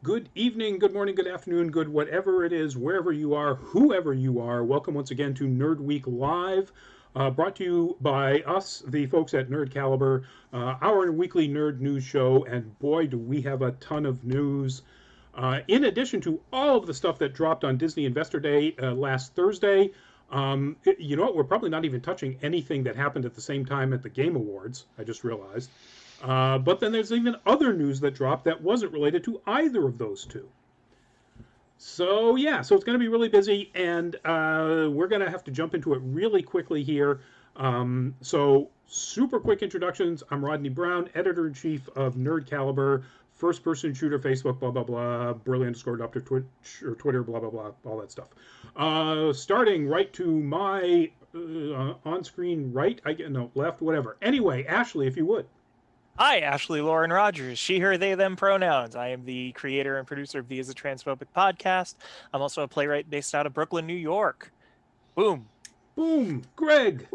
Good evening, good morning, good afternoon, good whatever it is, wherever you are, whoever you are. Welcome once again to Nerd Week Live, brought to you by us, the folks at Nerd Caliber, our weekly nerd news show. And boy, do we have a ton of news. In addition to all of the stuff that dropped on Disney Investor Day last Thursday, you know what? We're probably not even touching anything that happened at the same time at the Game Awards. I just realized. But then there's even other news that dropped that wasn't related to either of those two. So yeah, so it's going to be really busy, and we're going to have to jump into it really quickly here. So super quick introductions. I'm Rodney Brown, editor in chief of Nerd Caliber, first person shooter, Facebook, blah blah blah, brilliant underscore up to Twitch or Twitter, blah blah blah, all that stuff. Starting right to my on screen right, I get no left, whatever. Anyway, Ashley, if you would. Hi, Ashley Lauren Rogers. She, her, they, them pronouns. I am the creator and producer of the Is a Transphobic podcast. I'm also a playwright based out of Brooklyn, New York. Boom. Boom, Greg.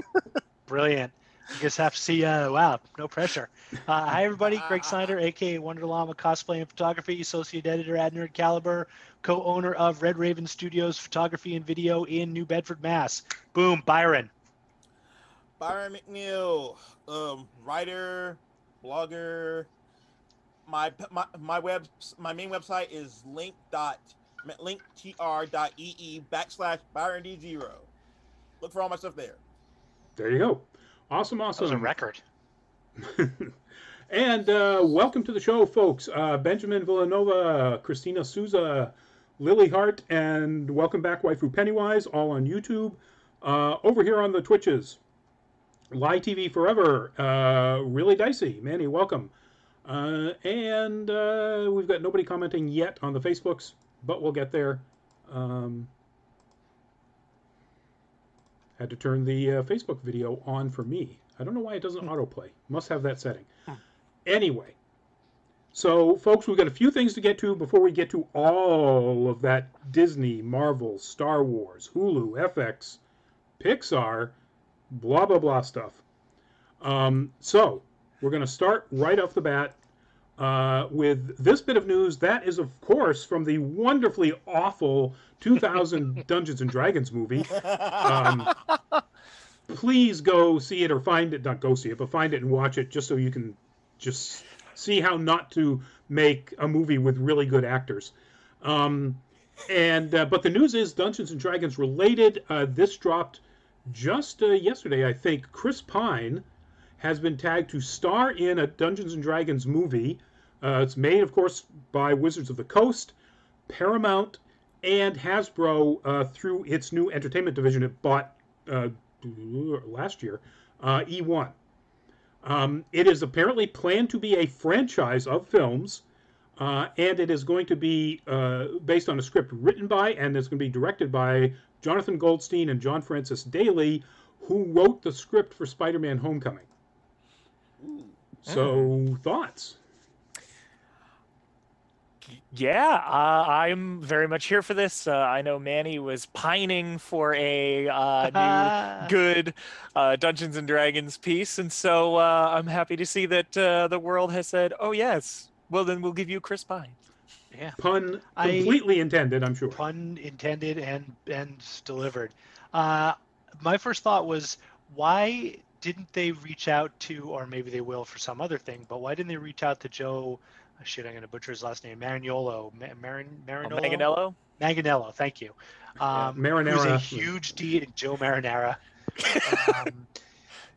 Brilliant. You just have to see, wow, no pressure. Hi, everybody. Greg Snyder, a.k.a. Wonder Llama Cosplay and Photography, Associate Editor at Nerd Caliber, co-owner of Red Raven Studios Photography and Video in New Bedford, Mass. Boom, Byron. Byron McNeil, writer, blogger. My main website is linktr.ee/Byron D0. Look for all my stuff there. There you go. Awesome. That was a record. And welcome to the show, folks. Benjamin Villanova, Christina Souza, Lily Hart, and welcome back, Waifu Pennywise, all on YouTube. Over here on the Twitches, Live TV Forever, Really Dicey, Manny, welcome. And we've got nobody commenting yet on the Facebooks, but we'll get there. Had to turn the Facebook video on for me. I don't know why it doesn't autoplay. Must have that setting. Anyway, so folks, we've got a few things to get to before we get to all of that Disney, Marvel, Star Wars, Hulu, FX, Pixar, blah, blah, blah stuff. So we're going to start right off the bat with this bit of news. That is, of course, from the wonderfully awful 2000 Dungeons and Dragons movie. Please go see it or find it. Not go see it, but find it and watch it just so you can just see how not to make a movie with really good actors. But the news is Dungeons and Dragons related. This dropped just yesterday, I think. Chris Pine has been tagged to star in a Dungeons and Dragons movie. It's made, of course, by Wizards of the Coast, Paramount, and Hasbro through its new entertainment division it bought last year, E1. It is apparently planned to be a franchise of films, and it is going to be based on a script written by and it's going to be directed by Jonathan Goldstein and John Francis Daley, who wrote the script for Spider-Man Homecoming. So, thoughts? Yeah, I'm very much here for this. I know Manny was pining for a new good Dungeons and Dragons piece, and so I'm happy to see that the world has said, "Oh yes, well then we'll give you Chris Pine." Yeah. Pun completely intended, I'm sure. Pun intended and delivered. My first thought was, why didn't they reach out to, or maybe they will for some other thing, but why didn't they reach out to Joe? Shit, I'm going to butcher his last name. Marinello. Manganello? Manganello, thank you. Marinara. Who's a huge Joe Marinara.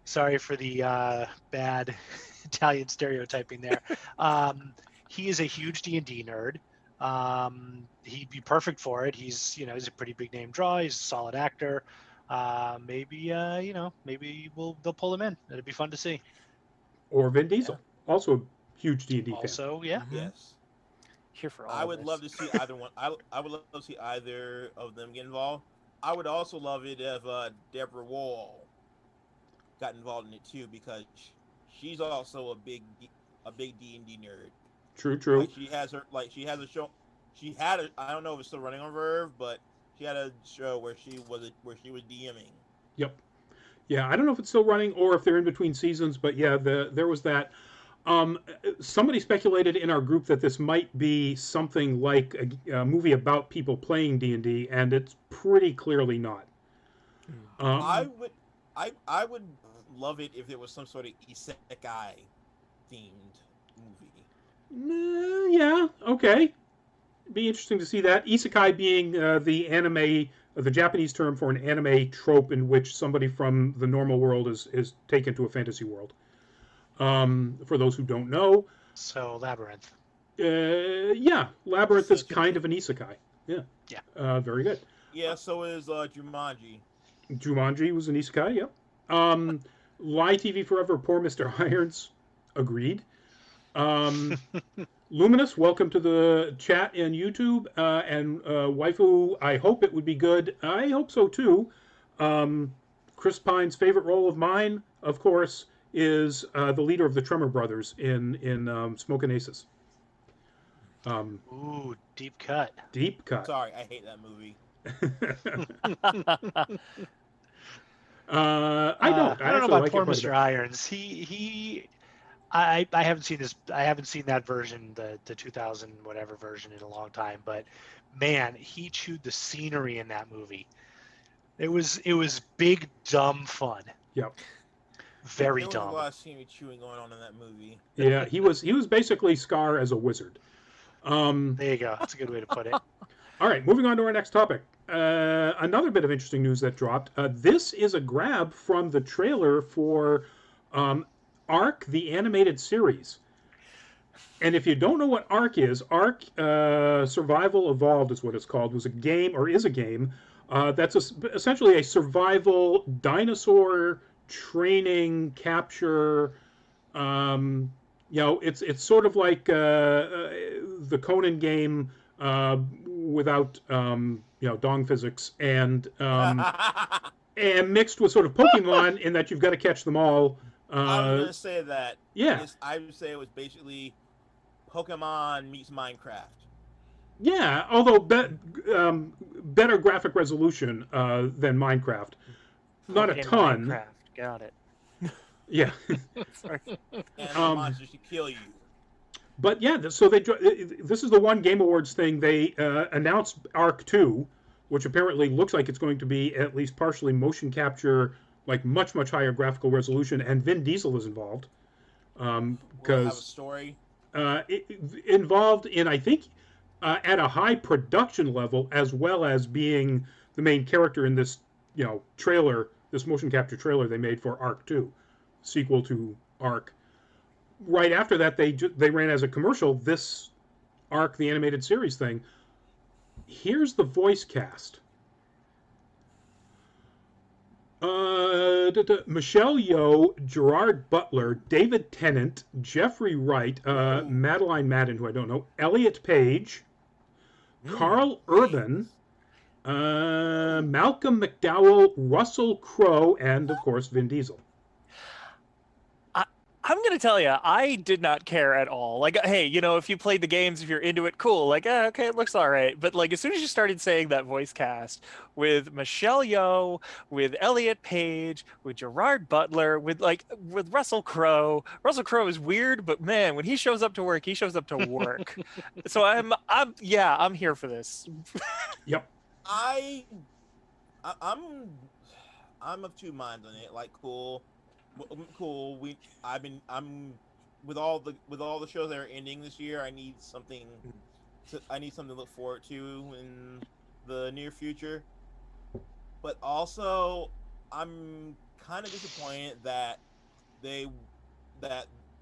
Sorry for the bad Italian stereotyping there. He is a huge D&D nerd. He'd be perfect for it. He's a pretty big name draw. He's a solid actor. Maybe they'll pull him in. It'd be fun to see. Or Vin Diesel, also a huge D&D fan. Also, yeah. Yes. Here for all I would this. love to see either one. I would love to see either of them get involved. I would also love it if Deborah Wall got involved in it too, because she's also a big D&D nerd. True. Like she has a show. I don't know if it's still running on Verve, but she had a show where she was DMing. Yep. Yeah, I don't know if it's still running or if they're in between seasons, but yeah, there was that. Somebody speculated in our group that this might be something like a movie about people playing D&D, and it's pretty clearly not. I would, I would love it if there was some sort of isekai themed movie. Yeah, okay. Be interesting to see that. Isekai being the anime, the Japanese term for an anime trope in which somebody from the normal world is taken to a fantasy world. For those who don't know. So Labyrinth. Yeah, Labyrinth is kind of an isekai. Yeah. Yeah. Very good. Yeah, so is Jumanji. Jumanji was an isekai, yep. Lie TV Forever, Poor Mr. Irons. Agreed. Luminous, welcome to the chat and YouTube. And Waifu, I hope it would be good. I hope so too. Chris Pine's favorite role of mine, of course, is the leader of the Tremor Brothers in Smokin' Aces. Ooh, deep cut. Deep cut. Sorry, I hate that movie. I don't. I don't know about like poor it Mr. Irons. I haven't seen this. I haven't seen that version, the 2000 whatever version, in a long time. But man, he chewed the scenery in that movie. It was big dumb fun. Yep. Very there dumb. was a lot of scenery chewing going on in that movie. Yeah, he was basically Scar as a wizard. There you go. That's a good way to put it. All right, moving on to our next topic. Another bit of interesting news that dropped. This is a grab from the trailer for Ark, the animated series. And if you don't know what Ark is, Ark Survival Evolved is what it's called. Was a game, or is a game, that's essentially a survival dinosaur training capture. It's sort of like the Conan game without dong physics and mixed with sort of Pokemon in that you've got to catch them all. I was gonna say that. Yeah. I would say it was basically Pokemon meets Minecraft. Yeah, although better graphic resolution than Minecraft. Not a ton. Minecraft. Got it. Yeah. Sorry. And the monsters to kill you. But yeah, so this is the one Game Awards thing. They announced Ark 2, which apparently looks like it's going to be at least partially motion capture, like much, much higher graphical resolution, and Vin Diesel is involved. Will it have a Because story? involved in, I think, at a high production level, as well as being the main character in this, trailer, this motion capture trailer they made for Ark 2, sequel to Ark. Right after that, they ran as a commercial this Ark, the animated series thing. Here's the voice cast. Michelle Yeoh, Gerard Butler, David Tennant, Jeffrey Wright, Madeline Madden, who I don't know, Elliot Page, Carl Urban, Malcolm McDowell, Russell Crowe, and, of course, Vin Diesel. I'm going to tell you, I did not care at all. Like, hey, if you played the games, if you're into it, cool. Like, okay, it looks all right. But, like, as soon as you started saying that voice cast with Michelle Yeoh, with Elliot Page, with Gerard Butler, with Russell Crowe. Russell Crowe is weird, but, man, when he shows up to work, he shows up to work. So I'm here for this. Yep. I'm of two minds on it. Like, cool. I'm with all the shows that are ending this year. I need something to look forward to in the near future. But also, I'm kind of disappointed that they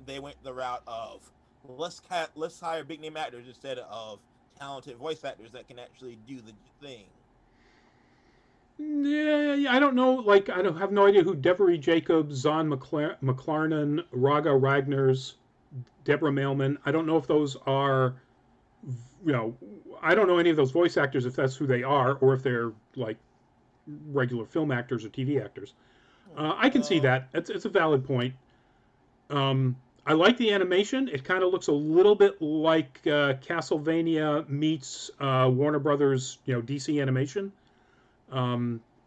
went the route of let's hire big name actors instead of talented voice actors that can actually do the thing. Yeah, I don't know. Like, I have no idea who Devery Jacobs, Zahn McClarnon, Raga Ragnars, Deborah Mailman. I don't know if those are, I don't know any of those voice actors if that's who they are or if they're like regular film actors or TV actors. I can see that. It's a valid point. I like the animation. It kind of looks a little bit like Castlevania meets Warner Brothers, DC animation.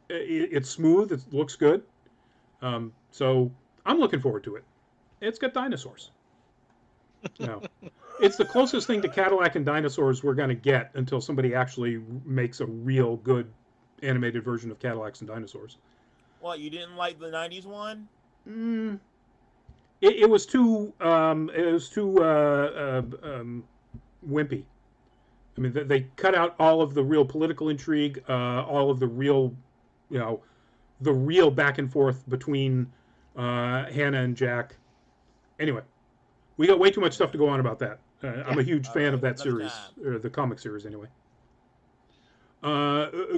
It's smooth. It looks good. So I'm looking forward to it. It's got dinosaurs. No. It's the closest thing to Cadillac and dinosaurs we're going to get until somebody actually makes a real good animated version of Cadillacs and dinosaurs. What, you didn't like the '90s one? Mm, it was too wimpy. I mean, they cut out all of the real political intrigue, all of the real, you know, the real back and forth between Hannah and Jack. Anyway, we got way too much stuff to go on about that. I'm a huge fan of that series, or the comic series, anyway.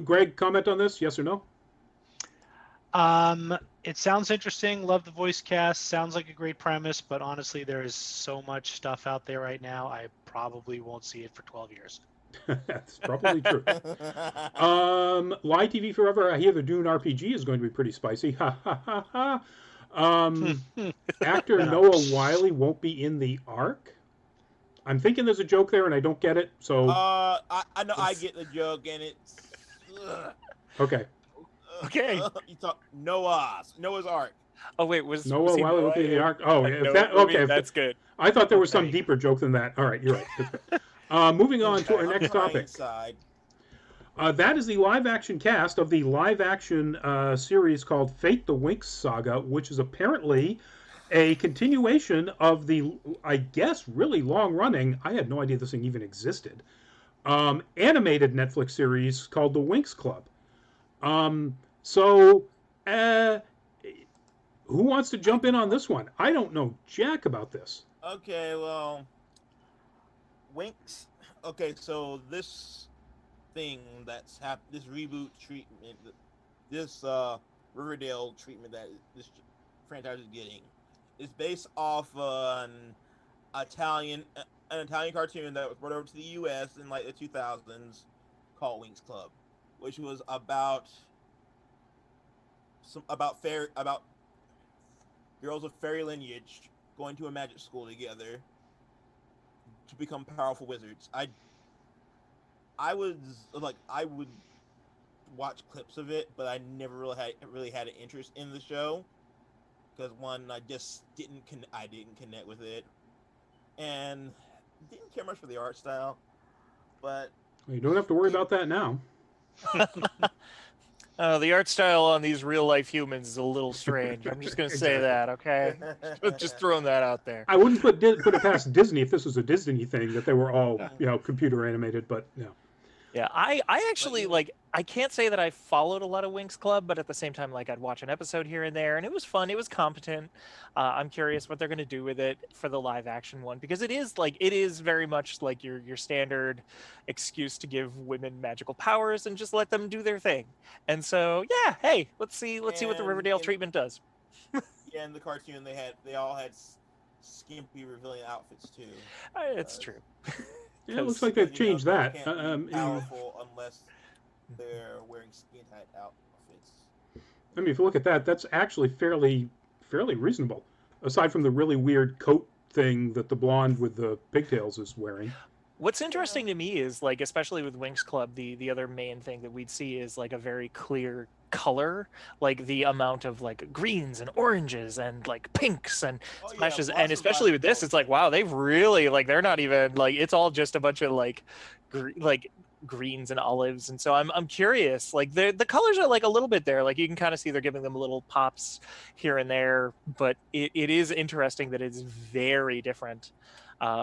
Greg, comment on this? Yes or no? It sounds interesting. Love the voice cast. Sounds like a great premise, but honestly, there is so much stuff out there right now. I probably won't see it for 12 years. That's probably true. Live TV Forever. I hear the Dune RPG is going to be pretty spicy. Ha ha ha ha. Actor Noah Wiley won't be in the Ark. I'm thinking there's a joke there, and I don't get it. So I know I get the joke, and it's okay. Okay. You talk Noah's Ark. Oh wait, was Noah Wiley will be in the Ark? Oh, no, that, okay. That's good. I thought there was some deeper joke than that. All right, you're right. Moving on to our next topic. That is the live-action cast of the live-action series called Fate: The Winx Saga, which is apparently a continuation of the, I guess, really long-running, I had no idea this thing even existed, animated Netflix series called The Winx Club. Who wants to jump in on this one? I don't know jack about this. Okay, well, Winx. Okay, so this thing that's this reboot treatment, this Riverdale treatment that this franchise is getting, is based off an Italian cartoon that was brought over to the U.S. in like the 2000s called Winx Club, which was about girls of fairy lineage going to a magic school together to become powerful wizards. I would watch clips of it, but I never really had an interest in the show because one, I just didn't connect with it, and didn't care much for the art style. But you don't have to worry about that now. The art style on these real life humans is a little strange. I'm just going to say that, okay? Just throwing that out there. I wouldn't put it past Disney if this was a Disney thing that they were all computer animated, but no. Yeah, I actually I can't say that I followed a lot of Winx Club, but at the same time, I'd watch an episode here and there, and it was fun. It was competent. I'm curious what they're going to do with it for the live action one, because it is very much like your standard excuse to give women magical powers and just let them do their thing. And so, yeah, hey, let's see what the Riverdale treatment does. Yeah, in the cartoon they all had skimpy revealing outfits too. It's true. Yeah, it looks like they've changed that. Can't be powerful unless they're wearing skin-tight outfits. I mean, if you look at that, that's actually fairly reasonable. Aside from the really weird coat thing that the blonde with the pigtails is wearing. What's interesting to me is, especially with Winx Club, the other main thing that we'd see is a very clear color, the amount of greens and oranges and pinks and splashes. Yeah, and especially with this, it's wow, they've really they're not even it's all just a bunch of greens and olives. And so I'm curious, the colors are a little bit there, you can kind of see they're giving them little pops here and there, but it is interesting that it's very different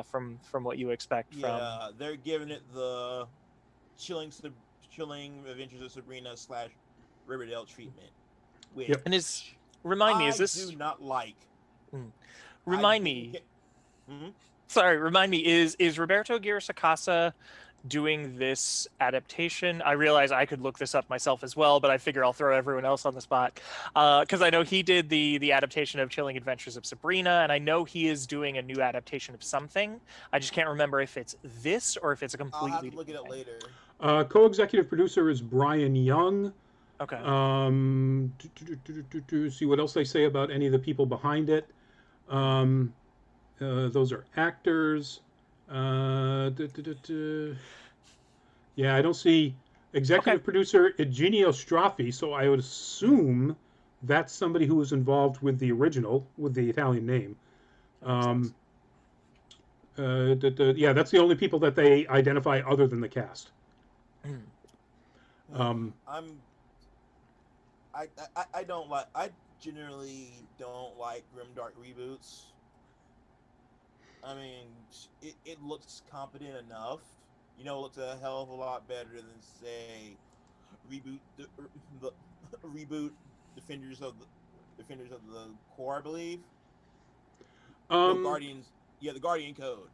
from what you expect. Yeah, they're giving it the chilling Adventures of Sabrina / Riverdale treatment. Yep. And remind me, is this? I do not like. Remind me. Sorry, remind me. Is Roberto Guirasacasa doing this adaptation? I realize I could look this up myself as well, but I figure I'll throw everyone else on the spot because I know he did the adaptation of Chilling Adventures of Sabrina, and I know he is doing a new adaptation of something. I just can't remember if it's this or if it's a completely. I'll have to look it up later. Co-executive producer is Brian Young. Okay. See what else they say about any of the people behind it. Those are actors. Yeah, I don't see executive producer Eugenio Straffi, so I would assume that's somebody who was involved with the original, with the Italian name. Yeah, that's the only people that they identify other than the cast. I'm I don't like I generally don't like grimdark reboots. I mean, it looks competent enough. You know, it looks a hell of a lot better than say the reboot Defenders of the Core, I believe. No, Guardians. Yeah, the Guardian Code.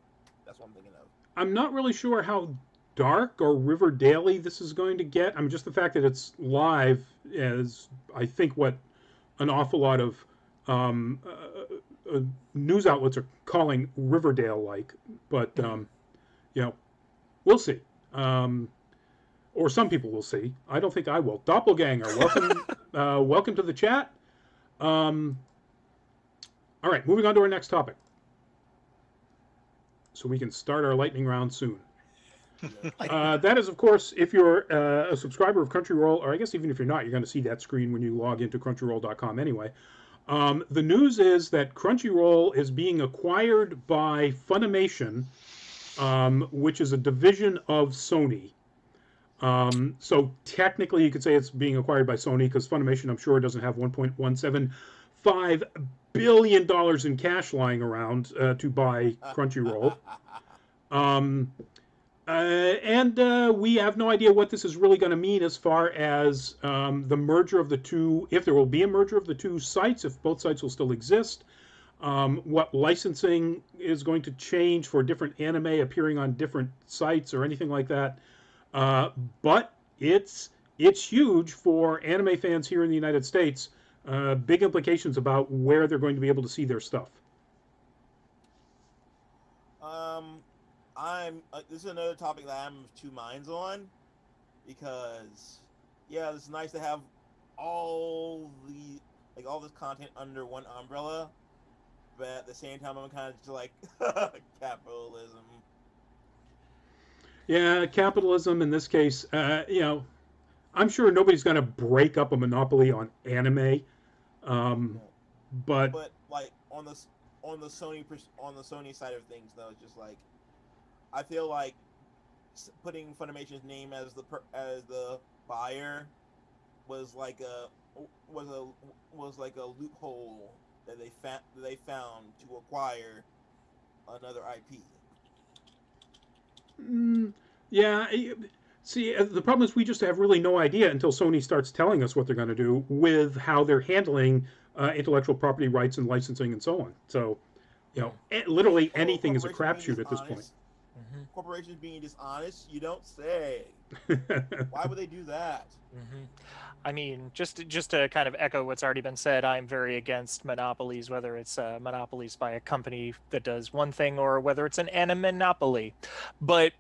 That's what I'm thinking of. I'm not really sure how dark or Riverdale this is going to get. I mean, just the fact that it's live is, I think, what an awful lot of news outlets are calling Riverdale like. But you know, we'll see. Or some people will see. I don't think I will. Doppelganger, welcome, welcome to the chat. All right, moving on to our next topic, so we can start our lightning round soon. That is, of course, if you're a subscriber of Crunchyroll, or I guess even if you're not, you're going to see that screen when you log into Crunchyroll.com anyway. The news is that Crunchyroll is being acquired by Funimation, which is a division of Sony. So technically, you could say it's being acquired by Sony because Funimation, I'm sure, doesn't have $1.175 billion in cash lying around to buy Crunchyroll. And we have no idea what this is really going to mean as far as the merger of the two, if there will be a merger of the two sites, if both sites will still exist, what licensing is going to change for different anime appearing on different sites or anything like that. But it's huge for anime fans here in the United States. Big implications about where they're going to be able to see their stuff. This is another topic that I'm of two minds on, because yeah, it's nice to have all this content under one umbrella, but at the same time I'm kind of just like capitalism. Yeah, capitalism in this case. You know, I'm sure nobody's going to break up a monopoly on anime, but like on the Sony side of things, though, it's just like I feel like putting Funimation's name as the buyer was like a loophole that they found to acquire another IP. Yeah. See, the problem is we just have really no idea until Sony starts telling us what they're going to do with how they're handling intellectual property rights and licensing and so on. So, you know, literally anything is a crapshoot at this point. Corporations being dishonest, you don't say. Why would they do that? I mean, just to kind of echo what's already been said, I'm very against monopolies, whether it's monopolies by a company that does one thing or whether it's an animonopoly. But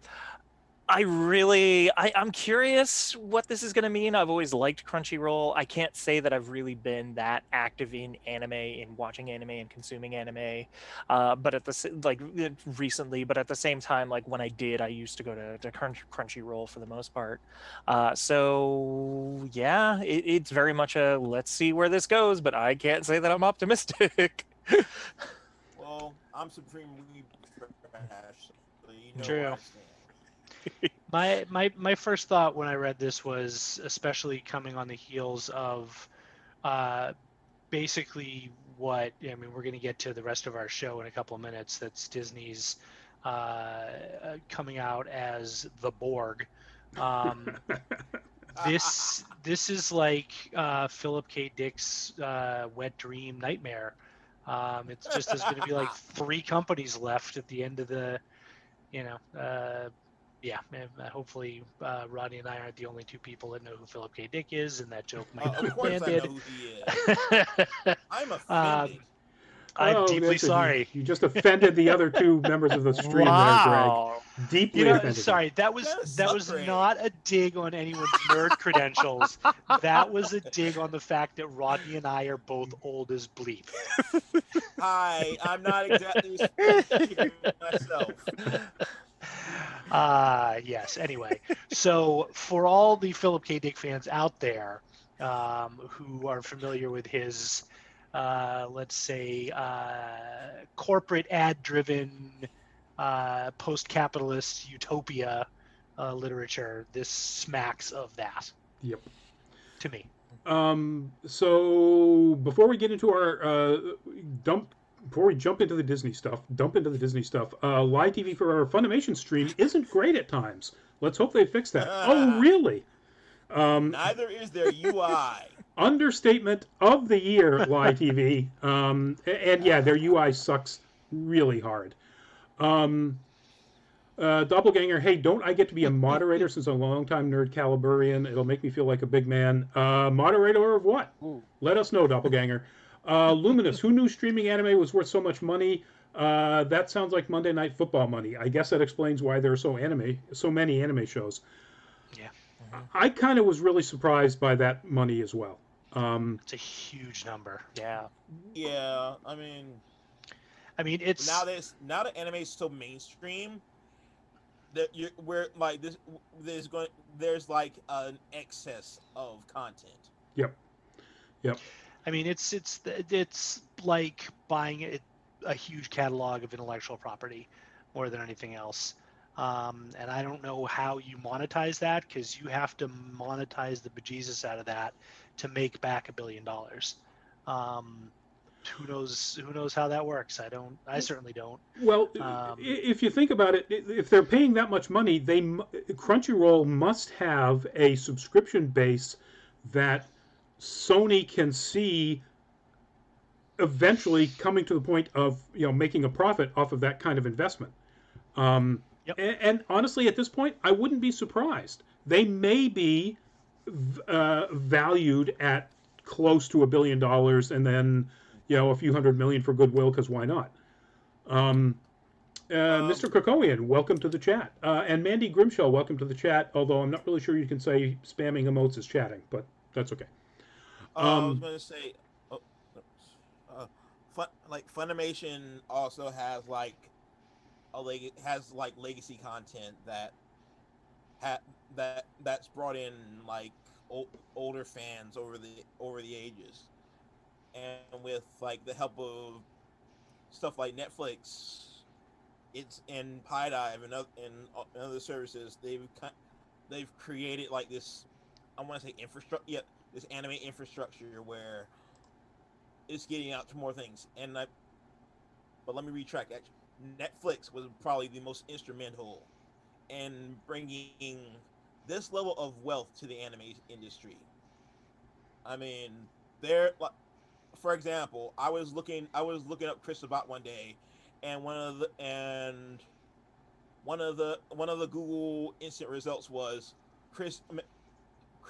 I'm curious what this is going to mean. I've always liked Crunchyroll. I can't say that I've really been that active in anime, in watching anime and consuming anime, but recently. But at the same time, like when I did, I used to go to Crunchyroll for the most part. So yeah, it's very much a let's see where this goes. But I can't say that I'm optimistic. Well, I'm supremely trash, so you know True. where I stand. My first thought when I read this was, especially coming on the heels of basically what, I mean, we're going to get to the rest of our show in a couple of minutes. That's Disney's coming out as the Borg. This is like Philip K. Dick's wet dream nightmare. It's just there's going to be like 3 companies left at the end of the, yeah, hopefully Rodney and I aren't the only 2 people that know who Philip K. Dick is, and that joke might not Of have course landed. I know who he is. I'm offended. I'm deeply sorry. You just offended the other 2 members of the stream Wow. there, Greg. Deeply offended. Sorry, that was not a dig on anyone's nerd credentials. That was a dig on the fact that Rodney and I are both old as bleep. Hi, I'm not exactly speaking myself. Yes. Anyway, so for all the Philip K. Dick fans out there who are familiar with his, let's say, corporate ad-driven post-capitalist utopia literature. This smacks of that. Yep. To me. So before we get into our before we jump into the Disney stuff, live TV for our Funimation stream isn't great at times. Let's hope they fix that. Oh, really? Neither is their UI. Understatement of the year, live TV. And yeah, their UI sucks really hard. Doppelganger, hey, don't I get to be a moderator since I'm a longtime nerd Caliburian? It'll make me feel like a big man. Moderator of what? Ooh. Let us know, Doppelganger. Luminous, who knew streaming anime was worth so much money? That sounds like Monday Night Football money. I guess that explains why there are so many anime shows. Yeah. I kind of was really surprised by that money as well. It's a huge number. Yeah. Yeah, I mean, it's now that anime is so mainstream that there's like an excess of content. Yep. I mean, it's like buying a huge catalog of intellectual property more than anything else. And I don't know how you monetize that, because you have to monetize the bejesus out of that to make back $1 billion. Who knows how that works? I certainly don't. Well, if you think about it, if they're paying that much money, Crunchyroll must have a subscription base that Sony can see eventually coming to the point of making a profit off of that kind of investment. Yep. And honestly, at this point, I wouldn't be surprised. They may be valued at close to $1 billion, and then a few $100 million for goodwill, because why not? Mr. Krakowian, welcome to the chat. And Mandy Grimshell, welcome to the chat, although I'm not really sure you can say spamming emotes is chatting, but that's okay. I was going to say, Funimation also has legacy content that's brought in older fans over the ages, and with the help of stuff like Netflix, and PieDive and other services, they've created this, I want to say infrastructure, this anime infrastructure where it's getting out to more things. But let me retract. Actually, Netflix was probably the most instrumental in bringing this level of wealth to the anime industry. I mean, for example, I was looking up Chris Sabat one day, and one of the Google instant results was Chris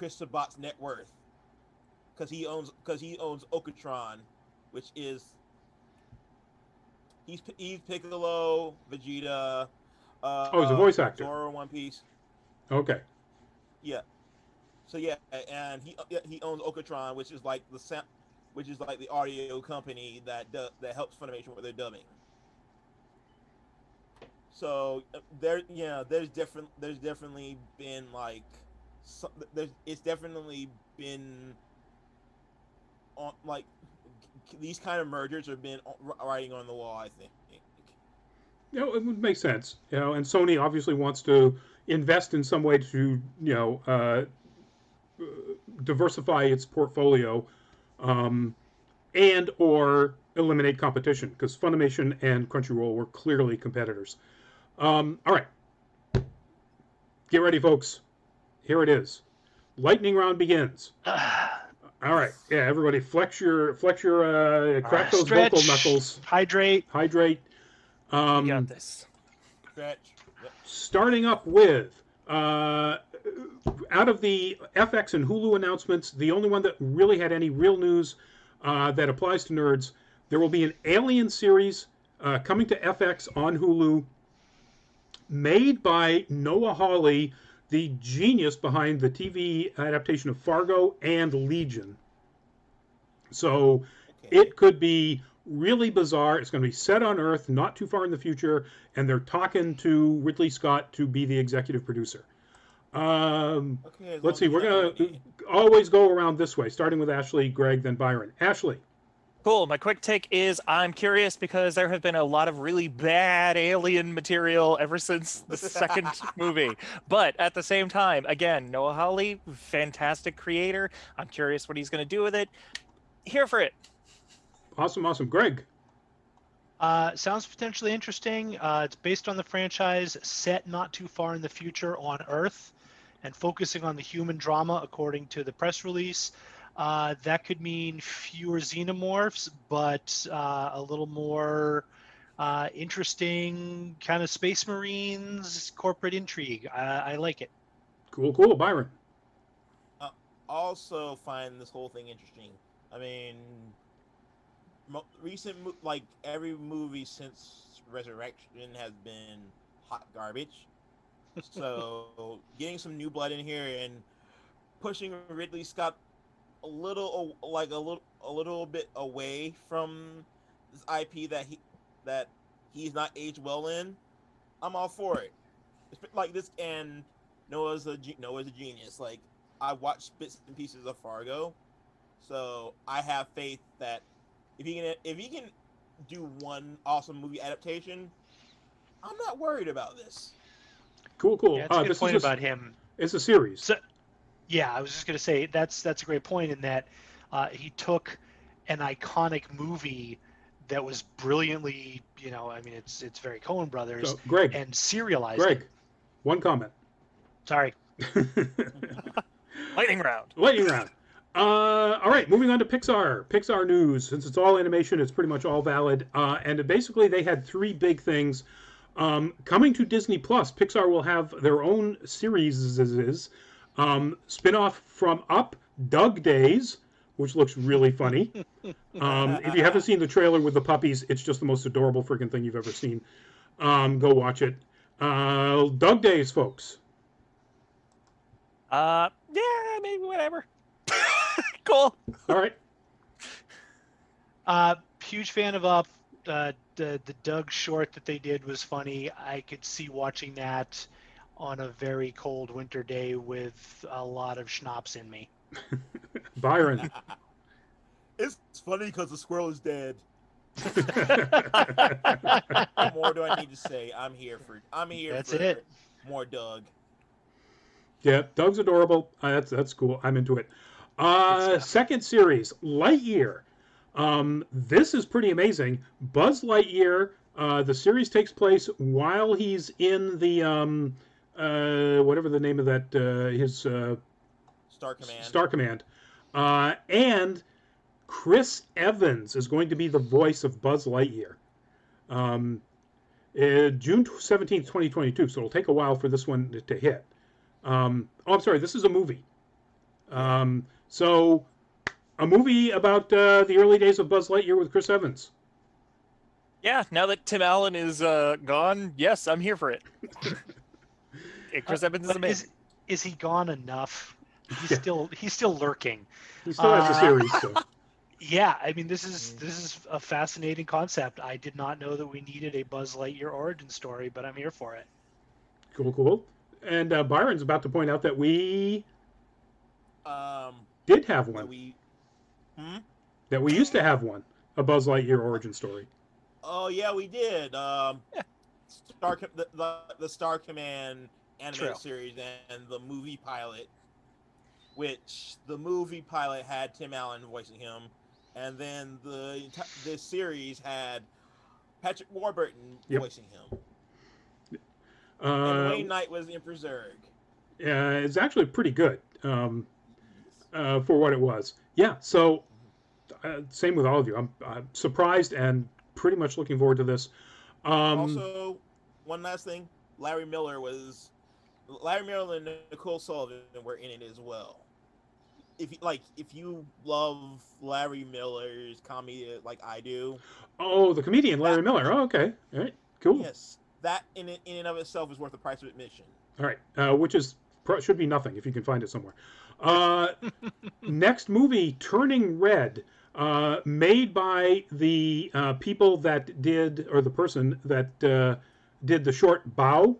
Sabat's net worth, because he owns Okatron, which is he's Piccolo, Vegeta. He's a voice actor. Zoro, One Piece. Okay. Yeah. So yeah, and he owns Okatron, which is the audio company that helps Funimation with their dubbing. So there's definitely been it's definitely been on these kind of mergers have been writing on the wall, I think. It would make sense, and Sony obviously wants to invest in some way to diversify its portfolio, and or eliminate competition, because Funimation and Crunchyroll were clearly competitors. All right, get ready, folks. Here it is. Lightning round begins. All right, yeah, everybody, flex your crack those stretch, vocal knuckles. Hydrate. You got this. Stretch. Yep. Starting up with out of the FX and Hulu announcements, the only one that really had any real news that applies to nerds, there will be an Alien series coming to FX on Hulu, made by Noah Hawley, the genius behind the TV adaptation of Fargo and Legion. So it could be really bizarre. It's going to be set on Earth, not too far in the future, and they're talking to Ridley Scott to be the executive producer. Let's see. We're going to always go around this way, starting with Ashley, Greg, then Byron. Ashley. Cool. My quick take is I'm curious because there have been a lot of really bad alien material ever since the second movie. But at the same time, again, Noah Hawley, fantastic creator. I'm curious what he's going to do with it. Here for it. Awesome, awesome. Greg. Sounds potentially interesting. It's based on the franchise, set not too far in the future on Earth, and focusing on the human drama, according to the press release. That could mean fewer xenomorphs, but a little more interesting kind of space marines, corporate intrigue. I like it. Cool, cool. Byron. Also find this whole thing interesting. I mean, like every movie since Resurrection has been hot garbage. So getting some new blood in here and pushing Ridley Scott a little bit away from this IP that he's not aged well in, I'm all for it. It's like this, and Noah's a genius. Like, I watched bits and pieces of Fargo, so I have faith that if he can do one awesome movie adaptation, I'm not worried about this. Cool, cool. Yeah, that's a good point about him. It's a series. So, yeah, I was just going to say that's a great point in that he took an iconic movie that was brilliantly, I mean, it's very Coen Brothers, so, Greg, and serialized Greg, it. One comment. Sorry. Lightning round. Lightning round. All right, moving on to Pixar. Pixar news. Since it's all animation, it's pretty much all valid. And basically, they had three big things. Coming to Disney Plus, Pixar will have their own series, spin-off from Up, Doug Days, which looks really funny. If you haven't seen the trailer with the puppies, it's just the most adorable freaking thing you've ever seen. Go watch it. Doug Days, folks. Yeah, maybe whatever. Cool. All right. Huge fan of Up. The Doug short that they did was funny. I could see watching that on a very cold winter day with a lot of schnapps in me. Byron. It's funny because the squirrel is dead. What more do I need to say? I'm here for it. More Doug. Yeah, Doug's adorable. That's cool. I'm into it. Second series, Lightyear. This is pretty amazing. Buzz Lightyear. The series takes place while he's in the whatever the name of that his Star Command. And Chris Evans is going to be the voice of Buzz Lightyear. June 17th, 2022. So it'll take a while for this one to hit. I'm sorry. This is a movie. So a movie about the early days of Buzz Lightyear with Chris Evans. Yeah, now that Tim Allen is gone, yes, I'm here for it. Chris Evans is amazing. Is he gone enough? He's still lurking. He still has a series. So. Yeah, I mean, this is a fascinating concept. I did not know that we needed a Buzz Lightyear origin story, but I'm here for it. Cool, cool. And Byron's about to point out that we did have one. That we used to have one, a Buzz Lightyear origin story. Oh yeah, we did. The Star Command animated series and the movie pilot, which the movie pilot had Tim Allen voicing him, and then the series had Patrick Warburton voicing him. And Wayne Knight was Emperor Zurg. Yeah, it's actually pretty good for what it was. Yeah, so same with all of you. I'm surprised and pretty much looking forward to this. Also, one last thing, Larry Miller and Nicole Sullivan were in it as well. If you love Larry Miller's comedy like I do. Oh, the comedian Larry Miller. Oh, okay. All right. Cool. Yes, that in and of itself is worth the price of admission. All right, which should be nothing if you can find it somewhere. Next movie, Turning Red, made by the people that did, or the person that did the short Bao.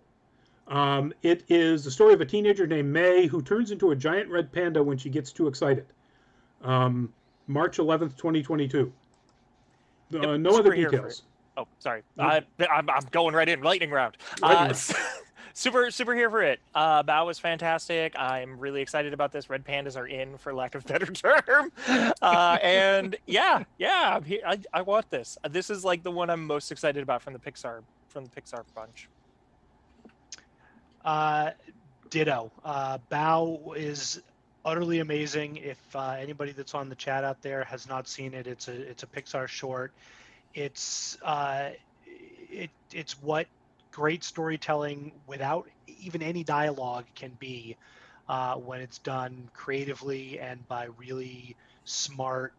It is the story of a teenager named May who turns into a giant red panda when she gets too excited. March 11th, 2022. Yep, No other super here for details. it. Oh, sorry. Nope. I'm going right in. Lightning round. Lightning round. Super here for it. Bao was fantastic. I'm really excited about this. Red pandas are in, for lack of a better term. And yeah, I'm here. I want this. This is like the one I'm most excited about from the Pixar bunch. Ditto. Bao is utterly amazing. If anybody that's on the chat out there has not seen it, it's a Pixar short. It's what great storytelling without even any dialogue can be when it's done creatively and by really smart,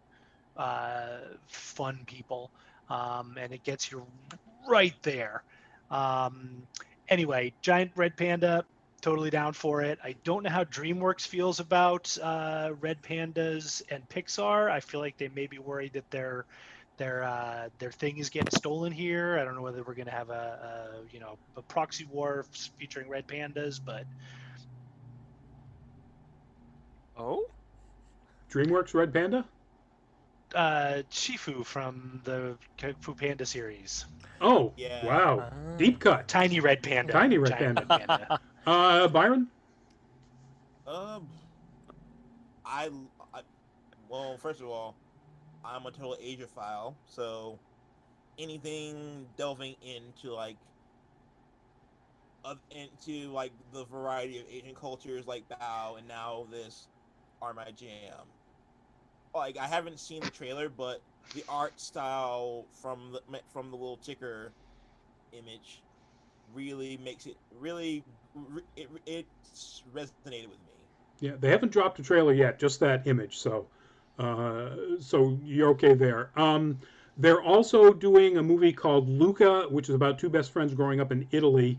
fun people, and it gets you right there. Anyway, giant red panda, totally down for it. I don't know how DreamWorks feels about red pandas and Pixar. I feel like they may be worried that their thing is getting stolen here. I don't know whether we're going to have a proxy war featuring red pandas, but DreamWorks Red Panda? Shifu from the Kung Fu Panda series. Oh, Yeah. wow. Deep cut. Tiny red panda. Tiny red Giant panda. red panda. Byron? Well, first of all, I'm a total Asiaphile, so anything delving into the variety of Asian cultures like Bao and now this are my jam. Like, I haven't seen the trailer, but the art style from the little ticker image really makes it it resonated with me. Yeah, they haven't dropped a trailer yet, just that image, so you're okay there. They're also doing a movie called Luca, which is about two best friends growing up in Italy.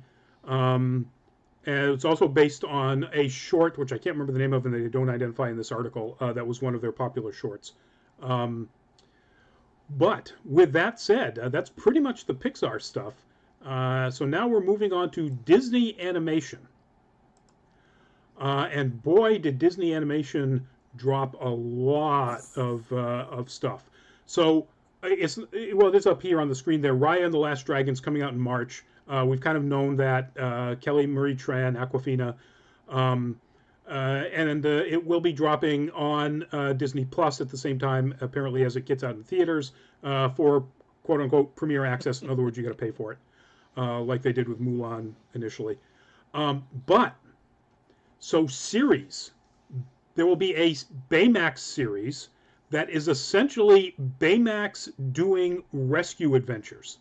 And it's also based on a short, which I can't remember the name of, and they don't identify in this article. That was one of their popular shorts. But with that said, that's pretty much the Pixar stuff. So now we're moving on to Disney Animation. And boy, did Disney Animation drop a lot of stuff. So it's up here on the screen there. Raya and the Last Dragon's coming out in March. We've kind of known that Kelly Marie Tran, Aquafina, and it will be dropping on Disney Plus at the same time, apparently, as it gets out in theaters for quote unquote premiere access. In other words, you got to pay for it, like they did with Mulan initially. Series. There will be a Baymax series that is essentially Baymax doing rescue adventures.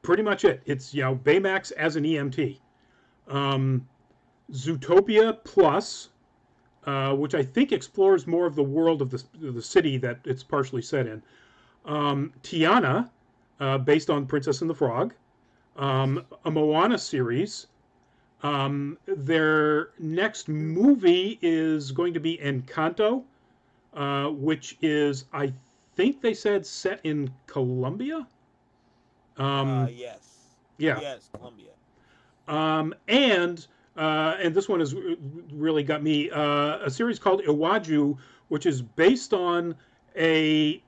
Pretty much it. It's Baymax as an EMT. Zootopia Plus, which I think explores more of the world of the city that it's partially set in. Tiana, based on Princess and the Frog. A Moana series. Their next movie is going to be Encanto, which is, I think they said, set in Colombia. Yes. Yeah. Yes, Colombia. And this one has really got me. A series called Iwaju, which is based on the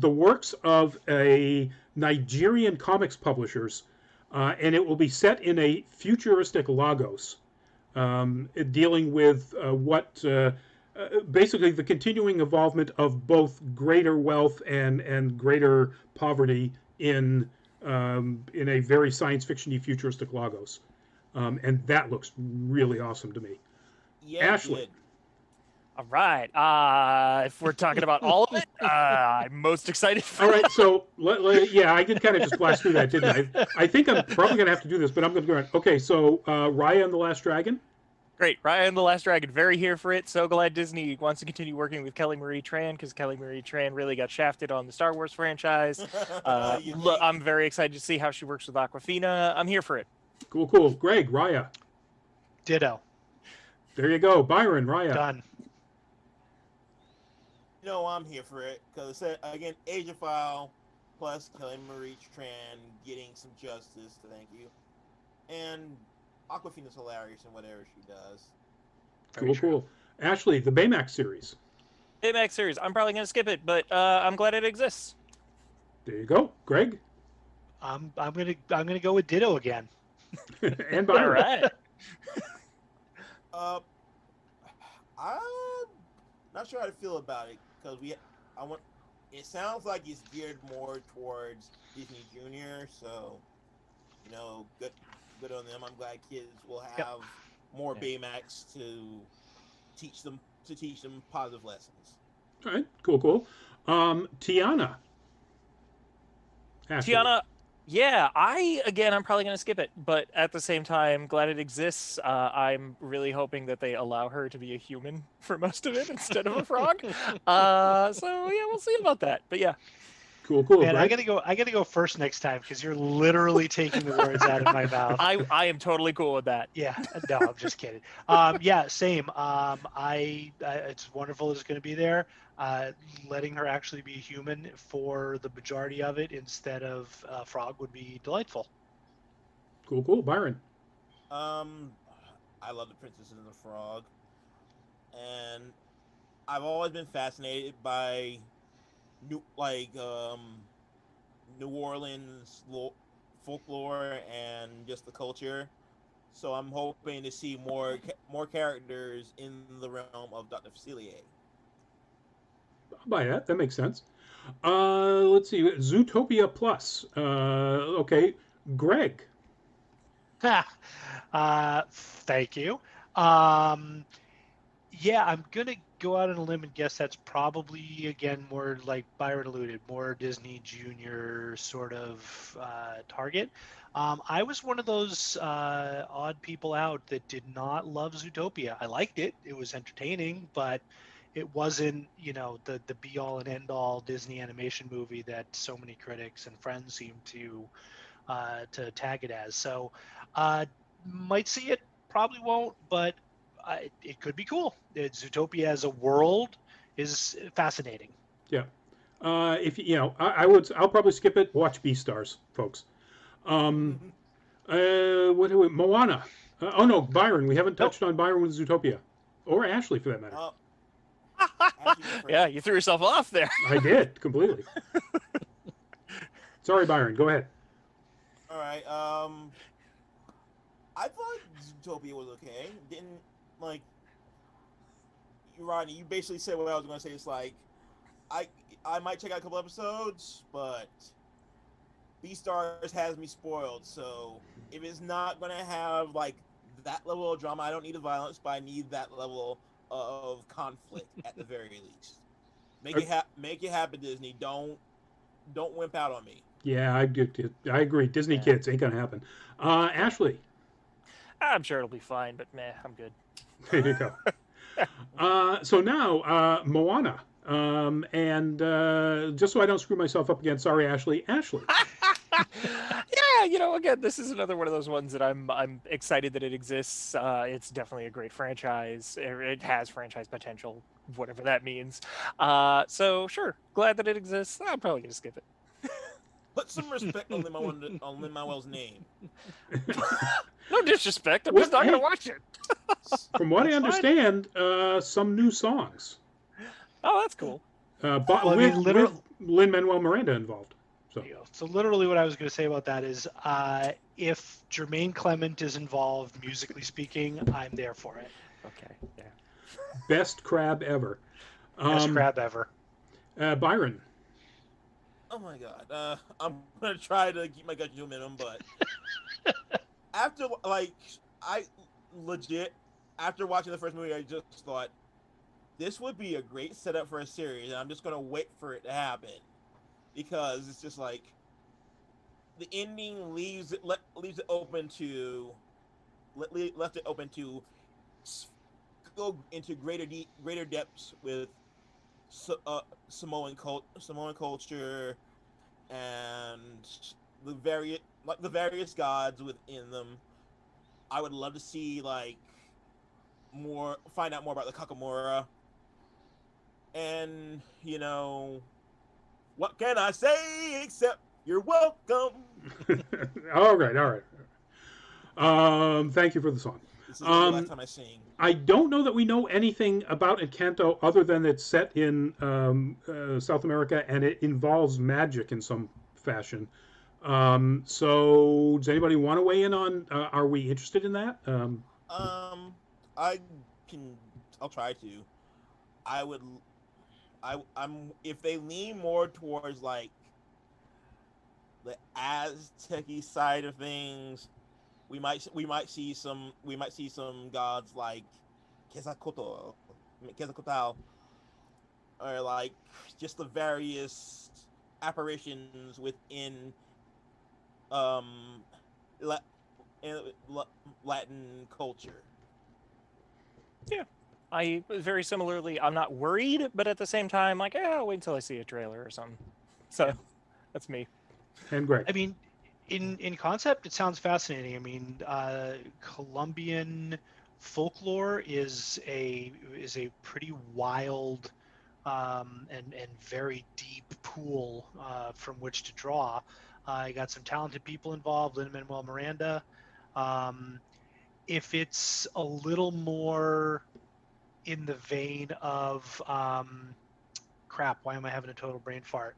works of a Nigerian comics publishers. And it will be set in a futuristic Lagos, dealing with basically the continuing involvement of both greater wealth and greater poverty in a very science fiction-y futuristic Lagos. And that looks really awesome to me. Yeah, Ashley. All right. If we're talking about all of it, I'm most excited for. All right. So, I did kind of just blast through that, didn't I? I think I'm probably going to have to do this, but I'm going to go ahead. Okay. So, Raya and the Last Dragon. Great. Raya and the Last Dragon. Very here for it. So glad Disney wants to continue working with Kelly Marie Tran, because Kelly Marie Tran really got shafted on the Star Wars franchise. I'm very excited to see how she works with Aquafina. I'm here for it. Cool. Greg, Raya. Ditto. There you go. Byron, Raya. Done. I'm here for it because again, Asiaphile plus Kelly Marie Tran getting some justice. Thank you, and Aquafina's hilarious in whatever she does. Cool. Ashley, the Baymax series. Baymax series. I'm probably gonna skip it, but I'm glad it exists. There you go, Greg I'm gonna go with Ditto again. and All Byron. right. Uh, I'm not sure how to feel about it because I want. It sounds like it's geared more towards Disney Junior, so good on them. I'm glad kids will have more Baymax to teach them positive lessons. All right, cool. Tiana. Ashley. Tiana, yeah, I'm probably gonna skip it, but at the same time, glad it exists. I'm really hoping that they allow her to be a human for most of it instead of a frog. So yeah, we'll see about that. But yeah, Cool. Man, Greg? I gotta go first next time because you're literally taking the words out of my mouth. I am totally cool with that. Yeah, no, I'm just kidding. Yeah, same. It's wonderful it's going to be there. Letting her actually be a human for the majority of it instead of frog would be delightful. Cool. Byron. I love the Princess and the Frog, and I've always been fascinated by New Orleans folklore and just the culture. So I'm hoping to see more characters in the realm of Dr. Facilier. I'll buy that. That makes sense. Let's see. Zootopia Plus. Okay. Greg. Thank you. Yeah, I'm gonna go out on a limb and guess that's probably again more like Byron alluded, more Disney Junior sort of target. I was one of those odd people out that did not love Zootopia. I liked it; it was entertaining, but it wasn't, the be all and end all Disney animation movie that so many critics and friends seem to tag it as. So, might see it, probably won't, but it could be cool. Zootopia as a world is fascinating. Yeah. If I'll probably skip it. Watch Beastars, folks. What do we? Moana. Oh no, Byron. We haven't touched on Byron with Zootopia, or Ashley for that matter. Yeah, you threw yourself off there. I did completely. Sorry, Byron. Go ahead. All right. I thought Zootopia was okay. Didn't like. Rodney, you basically said what I was going to say. It's like, I might check out a couple episodes, but Beastars has me spoiled. So if it's not going to have like that level of drama, I don't need the violence, but I need that level of conflict at the very least. Make it happen, Disney. Don't wimp out on me. Yeah, I agree. Disney kids ain't gonna happen. Ashley. I'm sure it'll be fine, but meh, I'm good. There you go. So now Moana, and just so I don't screw myself up again, sorry, Ashley. Yeah, again, this is another one of those ones that I'm excited that it exists. It's definitely a great franchise. It has franchise potential, whatever that means. So sure, glad that it exists. I'm probably gonna skip it. Put some respect on Lin-Manuel's name. No disrespect. I'm just not gonna watch it. From what I understand, some new songs. Oh, that's cool. With Lin-Manuel Miranda involved. So literally what I was going to say about that is if Jermaine Clement is involved, musically speaking, I'm there for it. Okay, yeah. Best crab ever. Best crab ever. Byron. Oh my god. I'm going to try to keep my gut to a minimum, but after watching the first movie, I just thought this would be a great setup for a series, and I'm just going to wait for it to happen. Because it's just like the ending left it open to go into greater depths with Samoan culture and the various gods within them. I would love to see find out more about the Kakamora, and what can I say except you're welcome? All right. Thank you for the song. This is the last time I sing. I don't know that we know anything about Encanto other than it's set in South America and it involves magic in some fashion. So, does anybody want to weigh in on? Are we interested in that? I can. I'll try to. I would. I'm. If they lean more towards like the Aztec-y side of things, we might see some gods like Quetzalcoatl, or like just the various apparitions within um Latin culture. Yeah. I very similarly, I'm not worried, but at the same time, like, I'll wait until I see a trailer or something. So that's me. And Greg. I mean, in concept, it sounds fascinating. I mean, Colombian folklore is a pretty wild and very deep pool from which to draw. I got some talented people involved, Lin-Manuel Miranda. If it's a little more in the vein of crap, why am I having a total brain fart?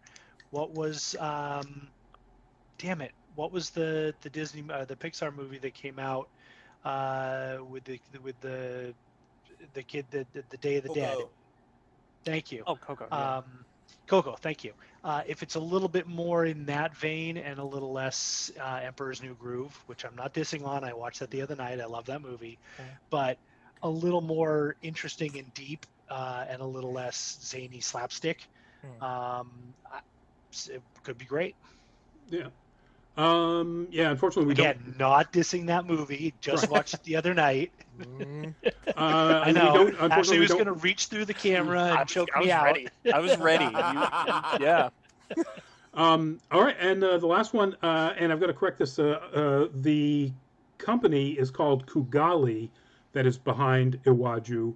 What was damn it? What was the Disney the Pixar movie that came out with the kid the Day of the Dead? Thank you. Oh, Coco. Coco, thank you. If it's a little bit more in that vein and a little less Emperor's New Groove, which I'm not dissing on, I watched that the other night. I love that movie, but a little more interesting and deep and a little less zany slapstick, it could be great. Yeah. Unfortunately, not dissing that movie. Just watched it the other night. I know. Ashley was going to reach through the camera and choke me out. Ready. I was ready. Yeah. All right, and the last one, and I've got to correct this. The company is called Kugali, that is behind Iwaju.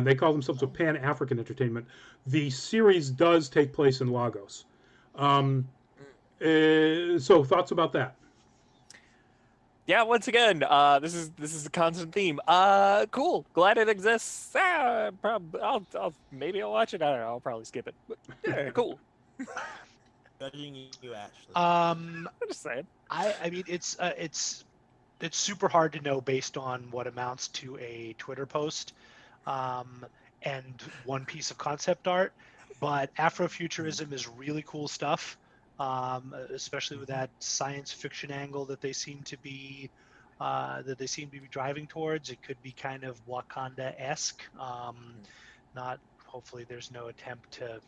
They call themselves a Pan-African Entertainment. The series does take place in Lagos. So thoughts about that? Yeah, once again, this is a constant theme. Cool. Glad it exists. Maybe I'll watch it. I don't know. I'll probably skip it. But, yeah, cool. Judging you, Ashley. I'm just saying. I mean, it's super hard to know based on what amounts to a Twitter post, and one piece of concept art. But Afrofuturism is really cool stuff. Especially with that science fiction angle that they seem to be driving towards. It could be kind of Wakanda-esque. Not hopefully there's no attempt to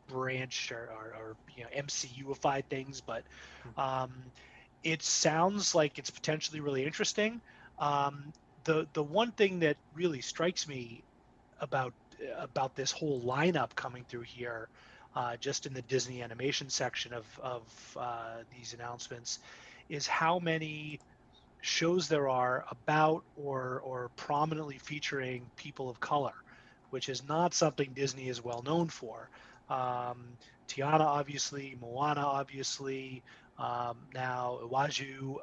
branch or MCU-ify things, but it sounds like it's potentially really interesting. The one thing that really strikes me about this whole lineup coming through here, just in the Disney animation section of these announcements, is how many shows there are about or prominently featuring people of color, which is not something Disney is well known for. Tiana, obviously, Moana, obviously, now Iwaju,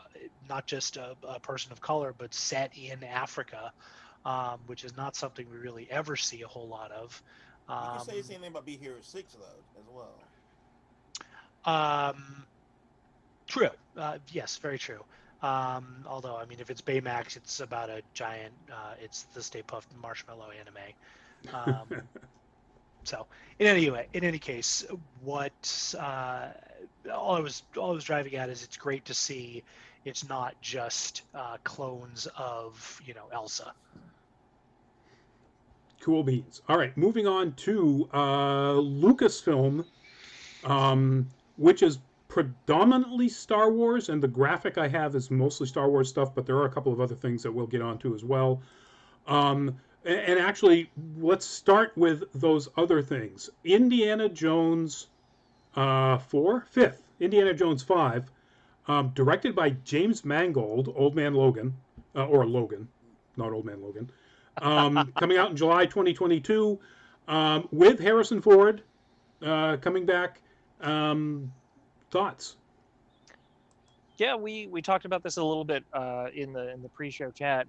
not just a person of color, but set in Africa, which is not something we really ever see a whole lot of. You can say the same thing about Big Hero 6, though, as well. True. Yes, very true. Although, I mean, if it's Baymax, it's about a giant, it's the Stay Puft Marshmallow anime. So, in any case, what all I was driving at is it's great to see it's not just clones of Elsa. Cool beans. All right, moving on to Lucasfilm, which is predominantly Star Wars, and the graphic I have is mostly Star Wars stuff, but there are a couple of other things that we'll get onto as well. And actually, let's start with those other things. Indiana Jones 5, Indiana Jones 5, directed by James Mangold, Old Man Logan, or Logan, not Old Man Logan. Coming out in July 2022, with Harrison Ford coming back. Thoughts? yeah, we talked about this a little bit in the pre-show chat.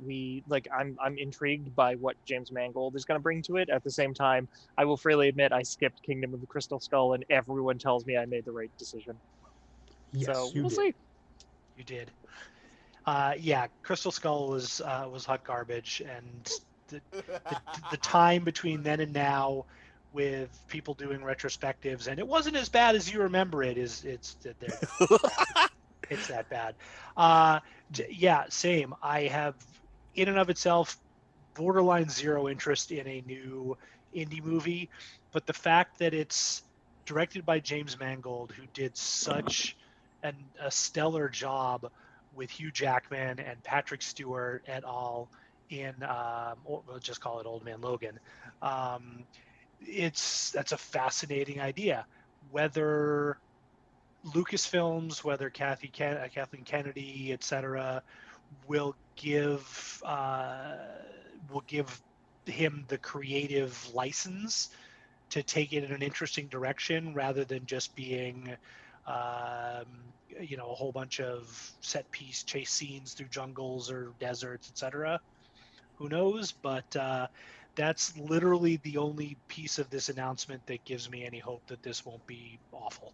I'm intrigued by what James Mangold is going to bring to it. At the same time, I will freely admit I skipped Kingdom of the Crystal Skull, and everyone tells me I made the right decision. Yes, So you we'll did. see. You did. Yeah, Crystal Skull was hot garbage, and the time between then and now, with people doing retrospectives, and it wasn't as bad as you remember it. It's that bad. Yeah, same. I have, in and of itself, borderline zero interest in a new indie movie, but the fact that it's directed by James Mangold, who did such a stellar job with Hugh Jackman and Patrick Stewart et al. In we'll just call it Old Man Logan. That's a fascinating idea. Whether Lucasfilms, whether Kathleen Kennedy, etc., will give him the creative license to take it in an interesting direction rather than just being a whole bunch of set piece chase scenes through jungles or deserts, etc. Who knows? But that's literally the only piece of this announcement that gives me any hope that this won't be awful.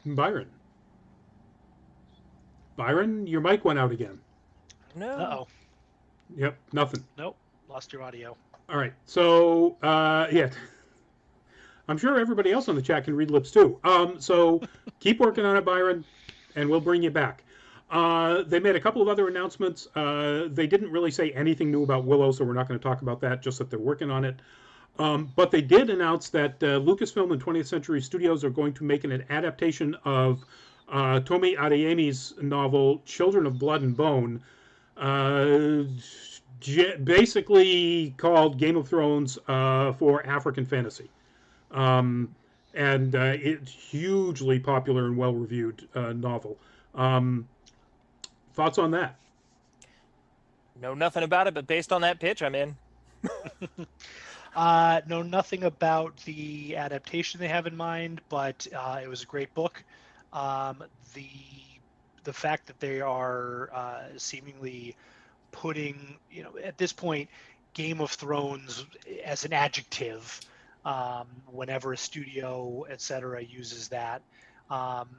Byron. Byron, your mic went out again. No. Uh-oh. Yep, nothing. Nope. Lost your audio. All right. So, yeah. I'm sure everybody else on the chat can read lips too. So keep working on it, Byron, and we'll bring you back. They made a couple of other announcements. They didn't really say anything new about Willow, so we're not going to talk about that, just that they're working on it. But they did announce that Lucasfilm and 20th Century Studios are going to make an adaptation of Tomi Adeyemi's novel Children of Blood and Bone, basically called Game of Thrones for African fantasy. And it's hugely popular and well-reviewed novel. Thoughts on that? Know nothing about it, but based on that pitch, I'm in. Know nothing about the adaptation they have in mind, but it was a great book. The fact that they are seemingly putting, at this point, Game of Thrones as an adjective whenever a studio, etc., uses that,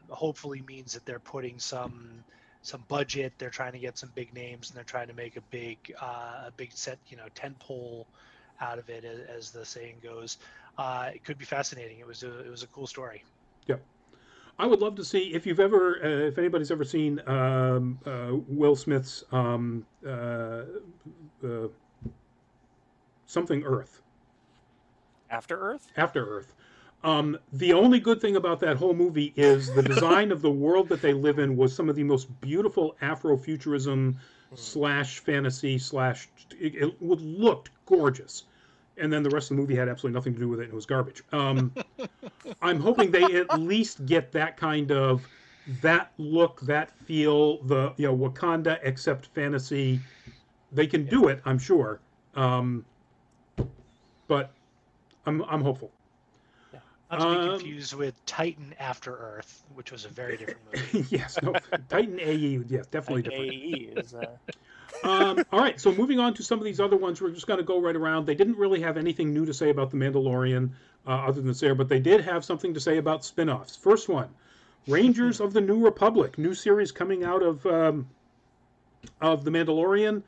hopefully means that they're putting some budget. They're trying to get some big names, and they're trying to make a big set, tentpole out of it, as the saying goes. It could be fascinating. It was a cool story. Yep. I would love to see if anybody's ever seen Will Smith's something Earth. After Earth? After Earth. The only good thing about that whole movie is the design of the world that they live in was some of the most beautiful Afrofuturism / fantasy / it looked gorgeous. And then the rest of the movie had absolutely nothing to do with it, and it was garbage. I'm hoping they at least get that kind of, that look, that feel, the Wakanda except fantasy. They can do it, I'm sure. But I'm hopeful. Not to be confused with Titan After Earth, which was a very different movie. Yes, no, Titan AE, yes, definitely Titan different. AE is. All right, so moving on to some of these other ones, we're just going to go right around. They didn't really have anything new to say about The Mandalorian other than say, but they did have something to say about spin-offs. First one, Rangers of the New Republic, new series coming out of The Mandalorian.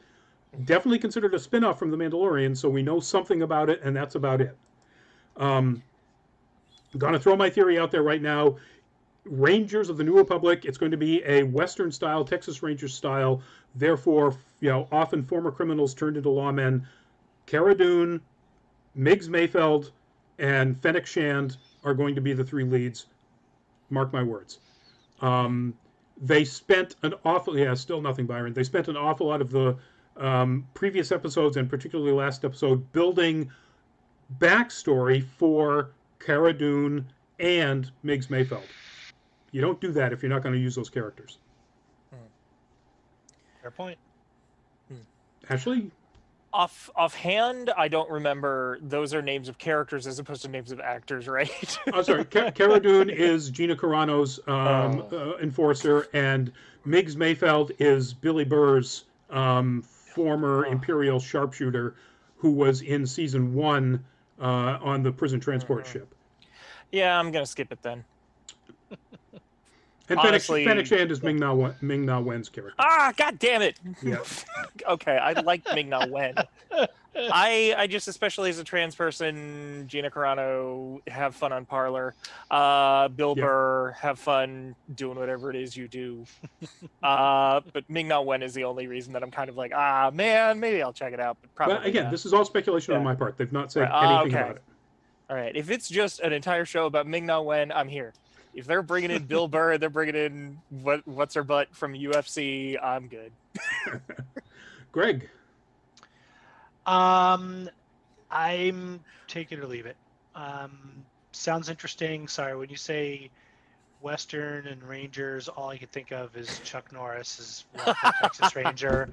Definitely considered a spin-off from The Mandalorian, so we know something about it, and that's about it. I'm going to throw my theory out there right now. Rangers of the New Republic, it's going to be a Western style, Texas Rangers style, therefore, often former criminals turned into lawmen. Cara Dune, Miggs Mayfeld, and Fennec Shand are going to be the three leads. Mark my words. They spent an awful, still nothing, Byron. They spent an awful lot of the previous episodes, and particularly last episode, building backstory for Cara Dune and Miggs Mayfeld. You don't do that if you're not going to use those characters. Fair point. Ashley? Offhand, I don't remember. Those are names of characters as opposed to names of actors, right? Oh, sorry. Cara Dune is Gina Carano's enforcer, and Miggs Mayfeld is Billy Burr's former Imperial sharpshooter who was in season 1 on the prison transport ship. Yeah, I'm gonna skip it then. And Honestly, Fennec Shand is Ming Na Wen's character. Ah, god damn it! Yeah. Okay, I like Ming Na Wen. I just, especially as a trans person, Gina Carano, have fun on Parlor. Bill Burr, have fun doing whatever it is you do. But Ming Na Wen is the only reason that I'm kind of like, man, maybe I'll check it out. But probably. But again, this is all speculation on my part. They've not said anything about it. All right, if it's just an entire show about Ming Na Wen, I'm here. If they're bringing in Bill Burr, they're bringing in what's her butt from UFC, I'm good. Greg. I'm take it or leave it. Sounds interesting. Sorry, when you say Western and Rangers, all I can think of is Chuck Norris as Texas Ranger.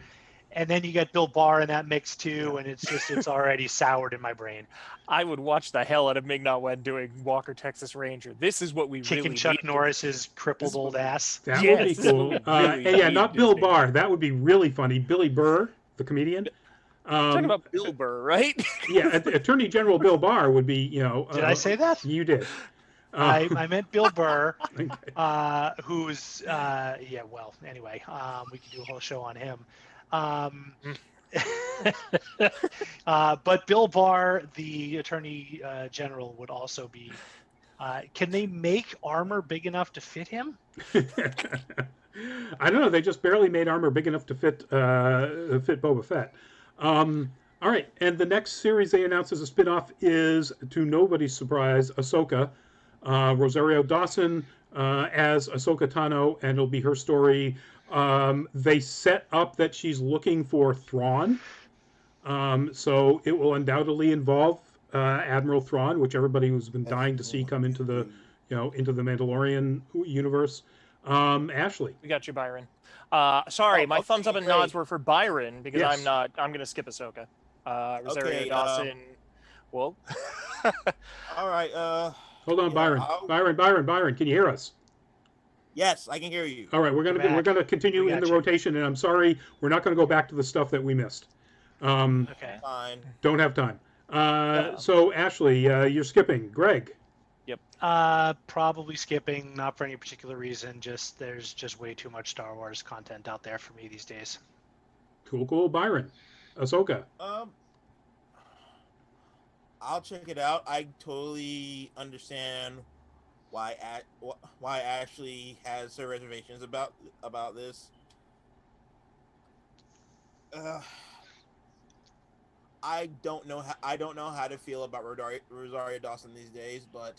And then you get Bill Barr in that mix too, and it's already soured in my brain. I would watch the hell out of Ming Na Wen doing Walker, Texas Ranger. This is what we Kicking really Chuck need. Norris's crippled old ass. That would be cool. Really not Bill Barr. That would be really funny. Billy Burr, the comedian. Talking about Bill Burr, right? Yeah, Attorney General Bill Barr would be, Did I say that? You did. I meant Bill Burr, Okay. who's well, anyway, we could do a whole show on him. But Bill Barr, the Attorney General, would also be. Can they make armor big enough to fit him? I don't know. They just barely made armor big enough to fit Boba Fett. All right, and the next series they announced as a spinoff is, to nobody's surprise, Ahsoka. Rosario Dawson as Ahsoka Tano, and it'll be her story. They set up that she's looking for Thrawn, so it will undoubtedly involve Admiral Thrawn, which everybody who's been dying to see come into the Mandalorian universe. Ashley, We got you, Byron. Sorry, my thumbs up and nods were for Byron because I'm going to skip Ahsoka. Rosario Dawson. Well. All right. Hold on, Byron. Byron, can you hear us? Yes, I can hear you. All right, we're gonna continue in the rotation, and I'm sorry, we're not gonna go back to the stuff that we missed. Okay. Fine. Don't have time. So Ashley, you're skipping. Greg. Yep. Probably skipping, not for any particular reason. There's just way too much Star Wars content out there for me these days. Cool. Byron. Ahsoka. I'll check it out. I totally understand why Ashley has her reservations about this. I don't know how to feel about Rosario Dawson these days, but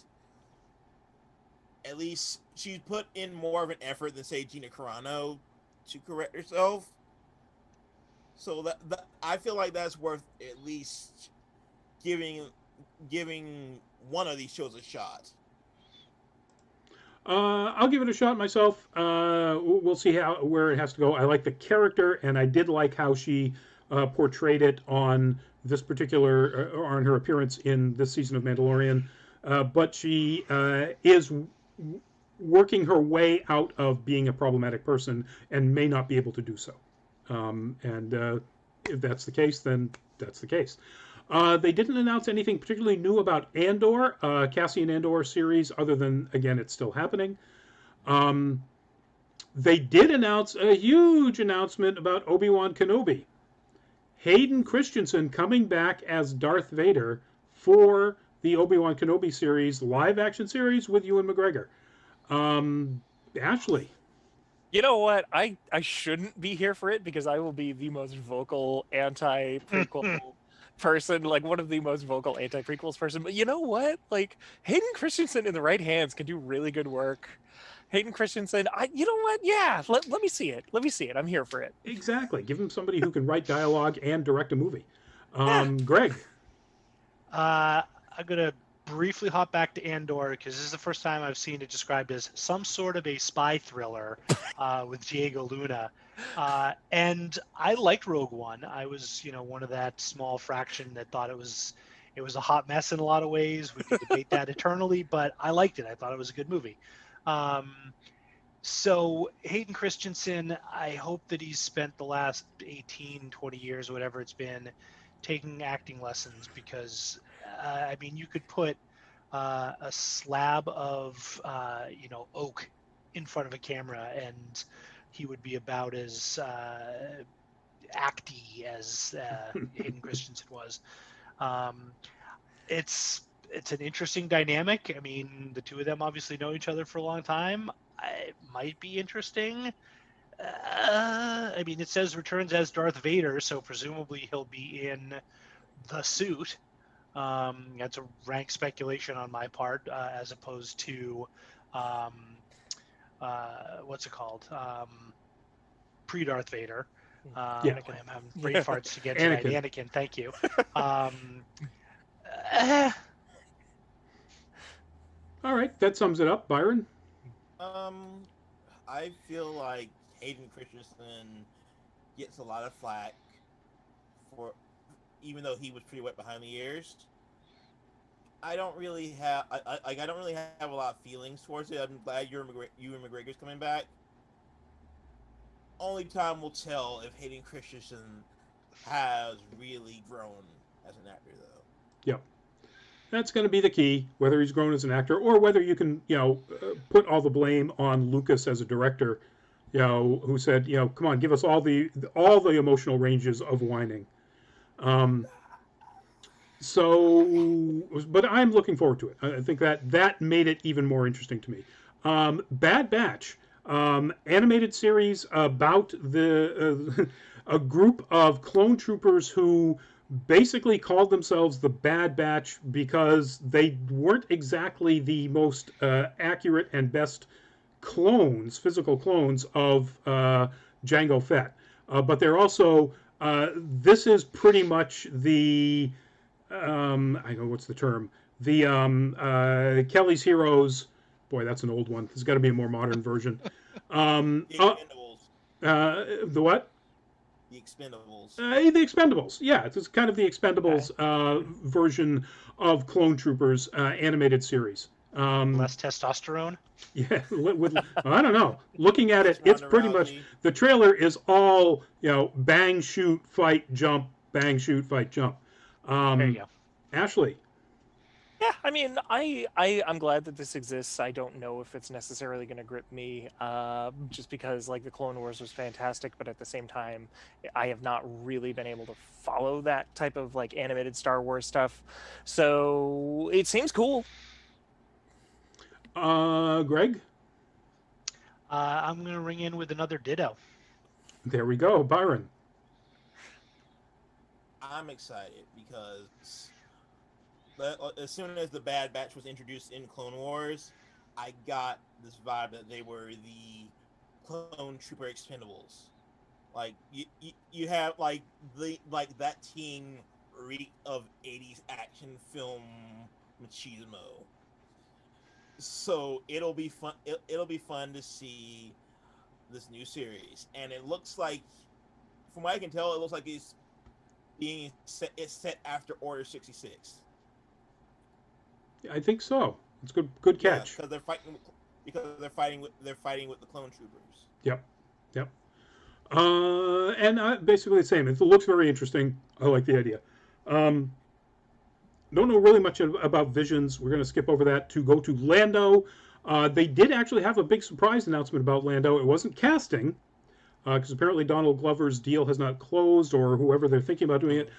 at least she's put in more of an effort than, say, Gina Carano to correct herself. So that I feel like that's worth at least giving one of these shows a shot. I'll give it a shot myself. We'll see where it has to go. I like the character, and I did like how she portrayed it on this particular, on her appearance in this season of Mandalorian. But she is working her way out of being a problematic person and may not be able to do so. And if that's the case, then that's the case. They didn't announce anything particularly new about Andor, Cassian Andor series, other than, again, it's still happening. They did announce a huge announcement about Obi-Wan Kenobi. Hayden Christensen coming back as Darth Vader for the Obi-Wan Kenobi series, live-action series with Ewan McGregor. Ashley. You know what? I shouldn't be here for it because I will be the most vocal anti-prequel person, like one of the most vocal anti-prequels person. But you know what? Like Hayden Christensen in the right hands can do really good work. Hayden Christensen, you know what? Yeah, let me see it. Let me see it. I'm here for it. Exactly. Give him somebody who can write dialogue and direct a movie. Greg. I'm gonna briefly hop back to Andor because this is the first time I've seen it described as some sort of a spy thriller with Diego Luna. And I liked Rogue One. I was, one of that small fraction that thought it was a hot mess in a lot of ways. We could debate that eternally, but I liked it. I thought it was a good movie. So Hayden Christensen, I hope that he's spent the last 18, 20 years, whatever it's been, taking acting lessons because, I mean, you could put a slab of, oak in front of a camera and he would be about as acty as Hayden Christensen was. It's an interesting dynamic. I mean, the two of them obviously know each other for a long time. It might be interesting. I mean, it says returns as Darth Vader, so presumably he'll be in the suit. That's a rank speculation on my part, as opposed to what's it called? Pre-Darth Vader. Yeah. I'm having brain farts again tonight. Anakin, thank you. All right, that sums it up, Byron. I feel like Hayden Christensen gets a lot of flack for, even though he was pretty wet behind the ears. I don't really have I don't really have a lot of feelings towards it. I'm glad Ewan McGregor's coming back. Only time will tell if Hayden Christensen has really grown as an actor, though. Yep. That's going to be the key, whether he's grown as an actor or whether you can, put all the blame on Lucas as a director, who said, come on, give us all the emotional ranges of whining. But I'm looking forward to it. I think that made it even more interesting to me. Bad Batch, animated series about a group of clone troopers who basically called themselves the Bad Batch because they weren't exactly the most accurate and best physical clones of Jango Fett. But they're also, this is pretty much the, I know what's the term, the Kelly's Heroes. Boy, that's an old one. There's got to be a more modern version. The Expendables. The what? The Expendables. The Expendables. Yeah, it's kind of the Expendables version of Clone Troopers animated series. Less testosterone? Yeah, I don't know. Looking at it, it's pretty much, the trailer is all, bang, shoot, fight, jump, bang, shoot, fight, jump. There you go. Ashley. Yeah, I mean, I'm glad that this exists. I don't know if it's necessarily going to grip me, just because like the Clone Wars was fantastic, but at the same time, I have not really been able to follow that type of like animated Star Wars stuff. So it seems cool. Greg? I'm going to ring in with another ditto. There we go. Byron? I'm excited because as soon as the Bad Batch was introduced in Clone Wars, I got this vibe that they were the Clone Trooper Expendables. Like you have like that team reek of 80s action film machismo. So it'll be fun. It'll be fun to see this new series, and it looks like, from what I can tell, it looks like it's set after Order 66. I think so. It's good catch. Because they're fighting with the clone troopers. Yep. And basically the same. It looks very interesting. I like the idea. Don't know really much about Visions. We're going to skip over that to go to Lando. They did actually have a big surprise announcement about Lando. It wasn't casting, because apparently Donald Glover's deal has not closed, or whoever they're thinking about doing it.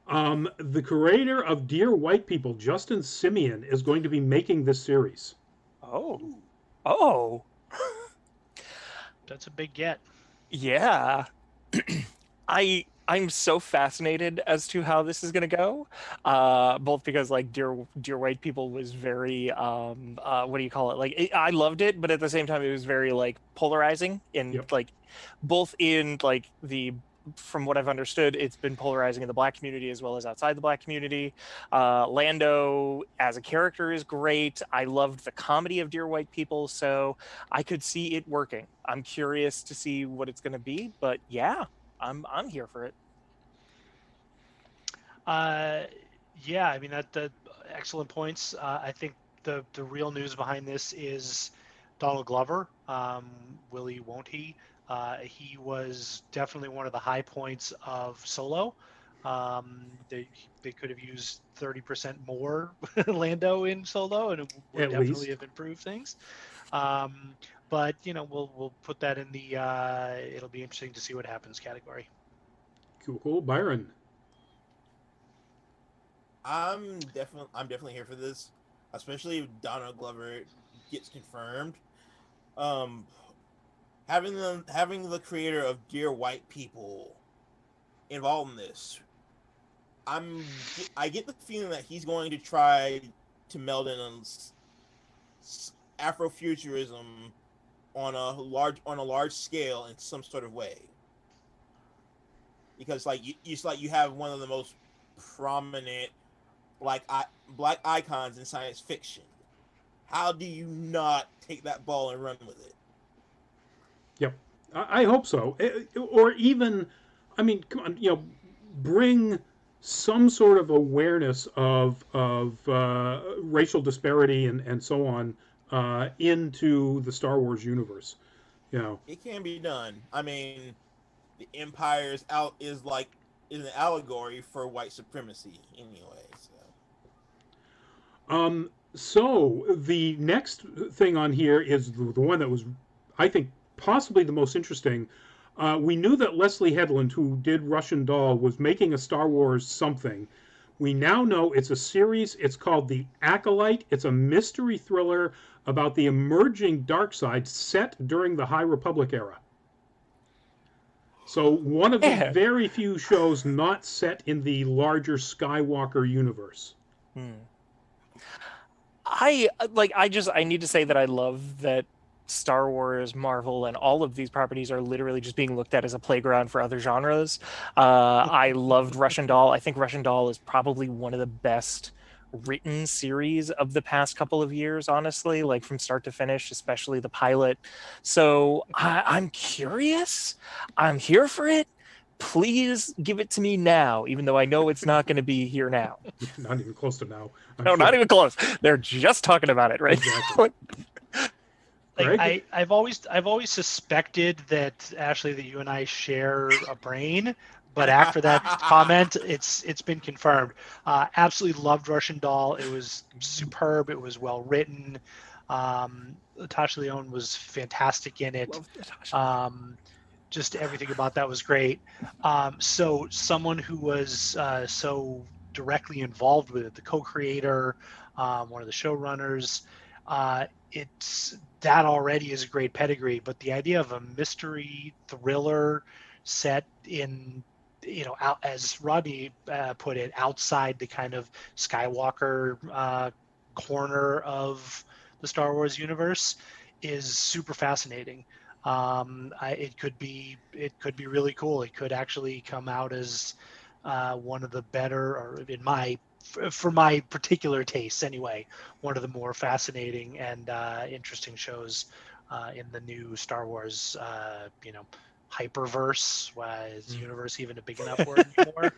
The creator of Dear White People, Justin Simeon, is going to be making this series. Oh. That's a big get. Yeah. I'm so fascinated as to how this is going to go, both because like Dear White People was very what do you call it? Like I loved it, but at the same time it was very like polarizing in like both in like the from what I've understood, it's been polarizing in the Black community as well as outside the Black community. Lando as a character is great. I loved the comedy of Dear White People, so I could see it working. I'm curious to see what it's going to be, but yeah, I'm here for it. Yeah, I mean that excellent points. I think the real news behind this is Donald Glover. Will he? Won't he? He was definitely one of the high points of Solo. They could have used 30% more Lando in Solo, and it would At definitely least. have improved things. But you know, we'll put that in the it'll be interesting to see what happens category. Cool. Byron. I'm definitely here for this, especially if Donald Glover gets confirmed. Um, having the creator of Dear White People involved in this, I get the feeling that he's going to try to meld in on Afrofuturism on a large scale in some sort of way, because you have one of the most prominent black icons in science fiction. How do you not take that ball and run with it? Yep. I hope so. Or even, I mean, come on, bring some sort of awareness of racial disparity and so on into the Star Wars universe. You know. It can be done. I mean, the Empire's out is an allegory for white supremacy anyway. So the next thing on here is the one that was, I think, possibly the most interesting. We knew that Leslie Headland, who did Russian Doll, was making a Star Wars something. We now know it's a series. It's called The Acolyte. It's a mystery thriller about the emerging dark side set during the High Republic era. So one of the very few shows not set in the larger Skywalker universe. I need to say that I love that Star Wars, Marvel, and all of these properties are literally just being looked at as a playground for other genres. I loved Russian Doll. I think Russian Doll is probably one of the best written series of the past couple of years, honestly, like from start to finish, especially the pilot. So I'm curious. I'm here for it. Please give it to me now, even though I know it's not going to be here now. Not even close to now. No, not even close. They're just talking about it right Exactly. Like I've always suspected that, Ashley, that you and I share a brain, but after that comment, it's been confirmed. Absolutely loved Russian Doll. It was superb. It was well written. Natasha Lyonne was fantastic in it. Just everything about that was great. So someone who was so directly involved with it, the co-creator, one of the showrunners, that already is a great pedigree. But the idea of a mystery thriller set in, as Rodney put it, outside the kind of Skywalker corner of the Star Wars universe is super fascinating. It could be really cool. It could actually come out as one of the better, or for my particular tastes anyway, one of the more fascinating and interesting shows in the new Star Wars, hyperverse. Is the universe even a big enough word anymore?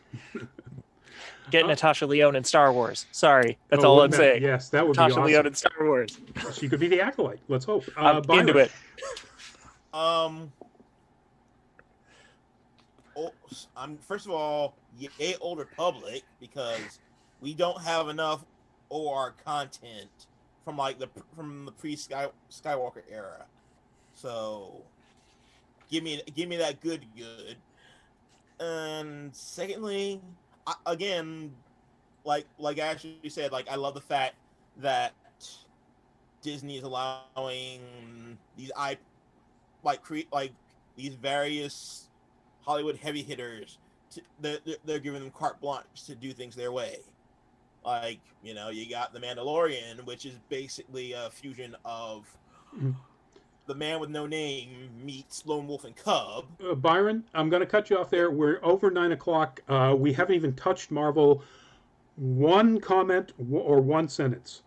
Get Natasha Lyonne in Star Wars. Sorry, that's all I'm saying. Yes, that would Natasha be awesome. Lyonne in Star Wars. She could be the acolyte. Let's hope. I'm into it. First of all, yay Old Republic, because we don't have enough OR content from the pre-Skywalker era. So give me that good. And secondly, again, like Ashley said, I love the fact that Disney is allowing these these various Hollywood heavy hitters they're giving them carte blanche to do things their way. You got The Mandalorian, which is basically a fusion of the man with no name meets Lone Wolf and Cub. Byron, I'm going to cut you off there. We're over 9 o'clock. We haven't even touched Marvel. One comment or one sentence.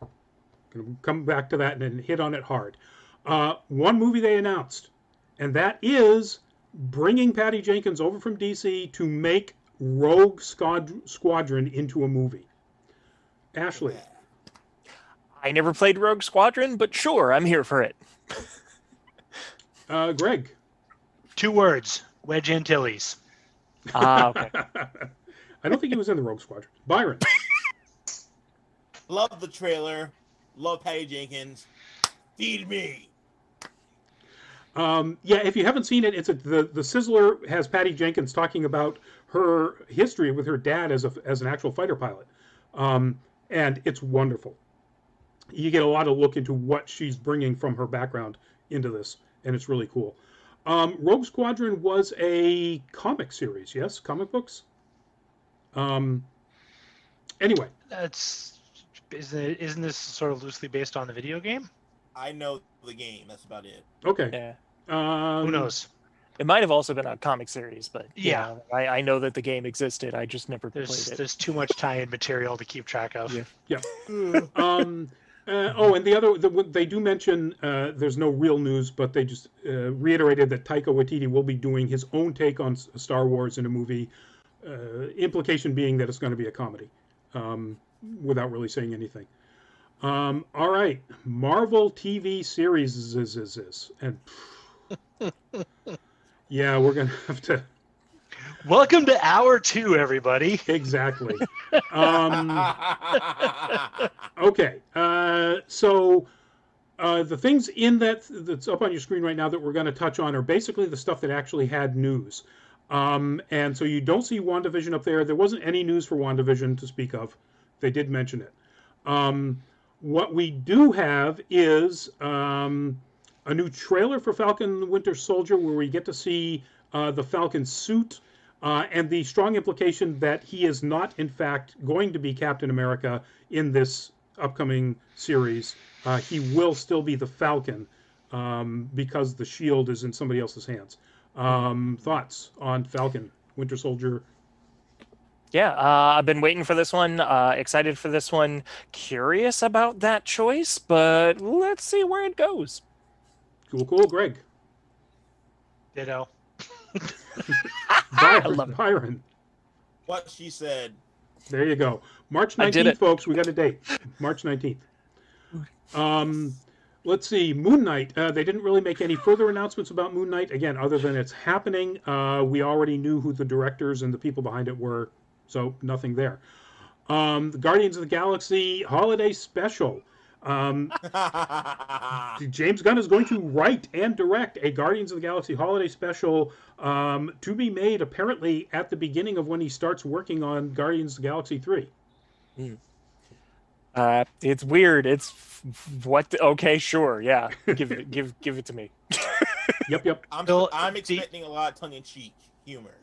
Going to come back to that and hit on it hard. One movie they announced, and that is bringing Patty Jenkins over from DC to make Rogue Squadron into a movie. Ashley. I never played Rogue Squadron, but sure, I'm here for it. Greg. 2 words. Wedge Antilles. Okay. I don't think he was in the Rogue Squadron. Byron. Love the trailer. Love Patty Jenkins. Feed me. Yeah, if you haven't seen it, the Sizzler has Patty Jenkins talking about her history with her dad as an actual fighter pilot, and it's wonderful. You get a lot of look into what she's bringing from her background into this, and it's really cool. Rogue Squadron was a comic series, yes, comic books. Anyway, isn't this sort of loosely based on the video game? I know the game. That's about it. okay. Yeah. Who knows? It might have also been a comic series, but Yeah. I know that the game existed. I just never played it. There's too much tie-in material to keep track of. Yeah. And they do mention there's no real news, but they just reiterated that Taika Waititi will be doing his own take on Star Wars in a movie. Implication being that it's going to be a comedy, without really saying anything. All right, Marvel TV series and yeah, we're gonna have to. Welcome to hour 2, everybody. Exactly. Okay. So the things in that's up on your screen right now that we're going to touch on are basically the stuff that actually had news. And so you don't see WandaVision up there. There wasn't any news for WandaVision to speak of. They did mention it. What we do have is a new trailer for Falcon and the Winter Soldier where we get to see the Falcon suit. And the strong implication that he is not, in fact, going to be Captain America in this upcoming series. He will still be the Falcon because the shield is in somebody else's hands. Thoughts on Falcon, Winter Soldier? Yeah, I've been waiting for this one. Excited for this one. Curious about that choice, but let's see where it goes. Cool. Greg? Ditto. Byron. What she said. There you go. March 19th, folks. We got a date. March 19th. Let's see. Moon Knight. They didn't really make any further announcements about Moon Knight. Again, other than it's happening. We already knew who the directors and the people behind it were, so nothing there. The Guardians of the Galaxy Holiday Special. James Gunn is going to write and direct a Guardians of the Galaxy Holiday Special to be made apparently at the beginning of when he starts working on Guardians of the Galaxy 3. It's weird. It's okay, sure, yeah. Give it to me. Yep. I'm expecting a lot of tongue-in-cheek humor.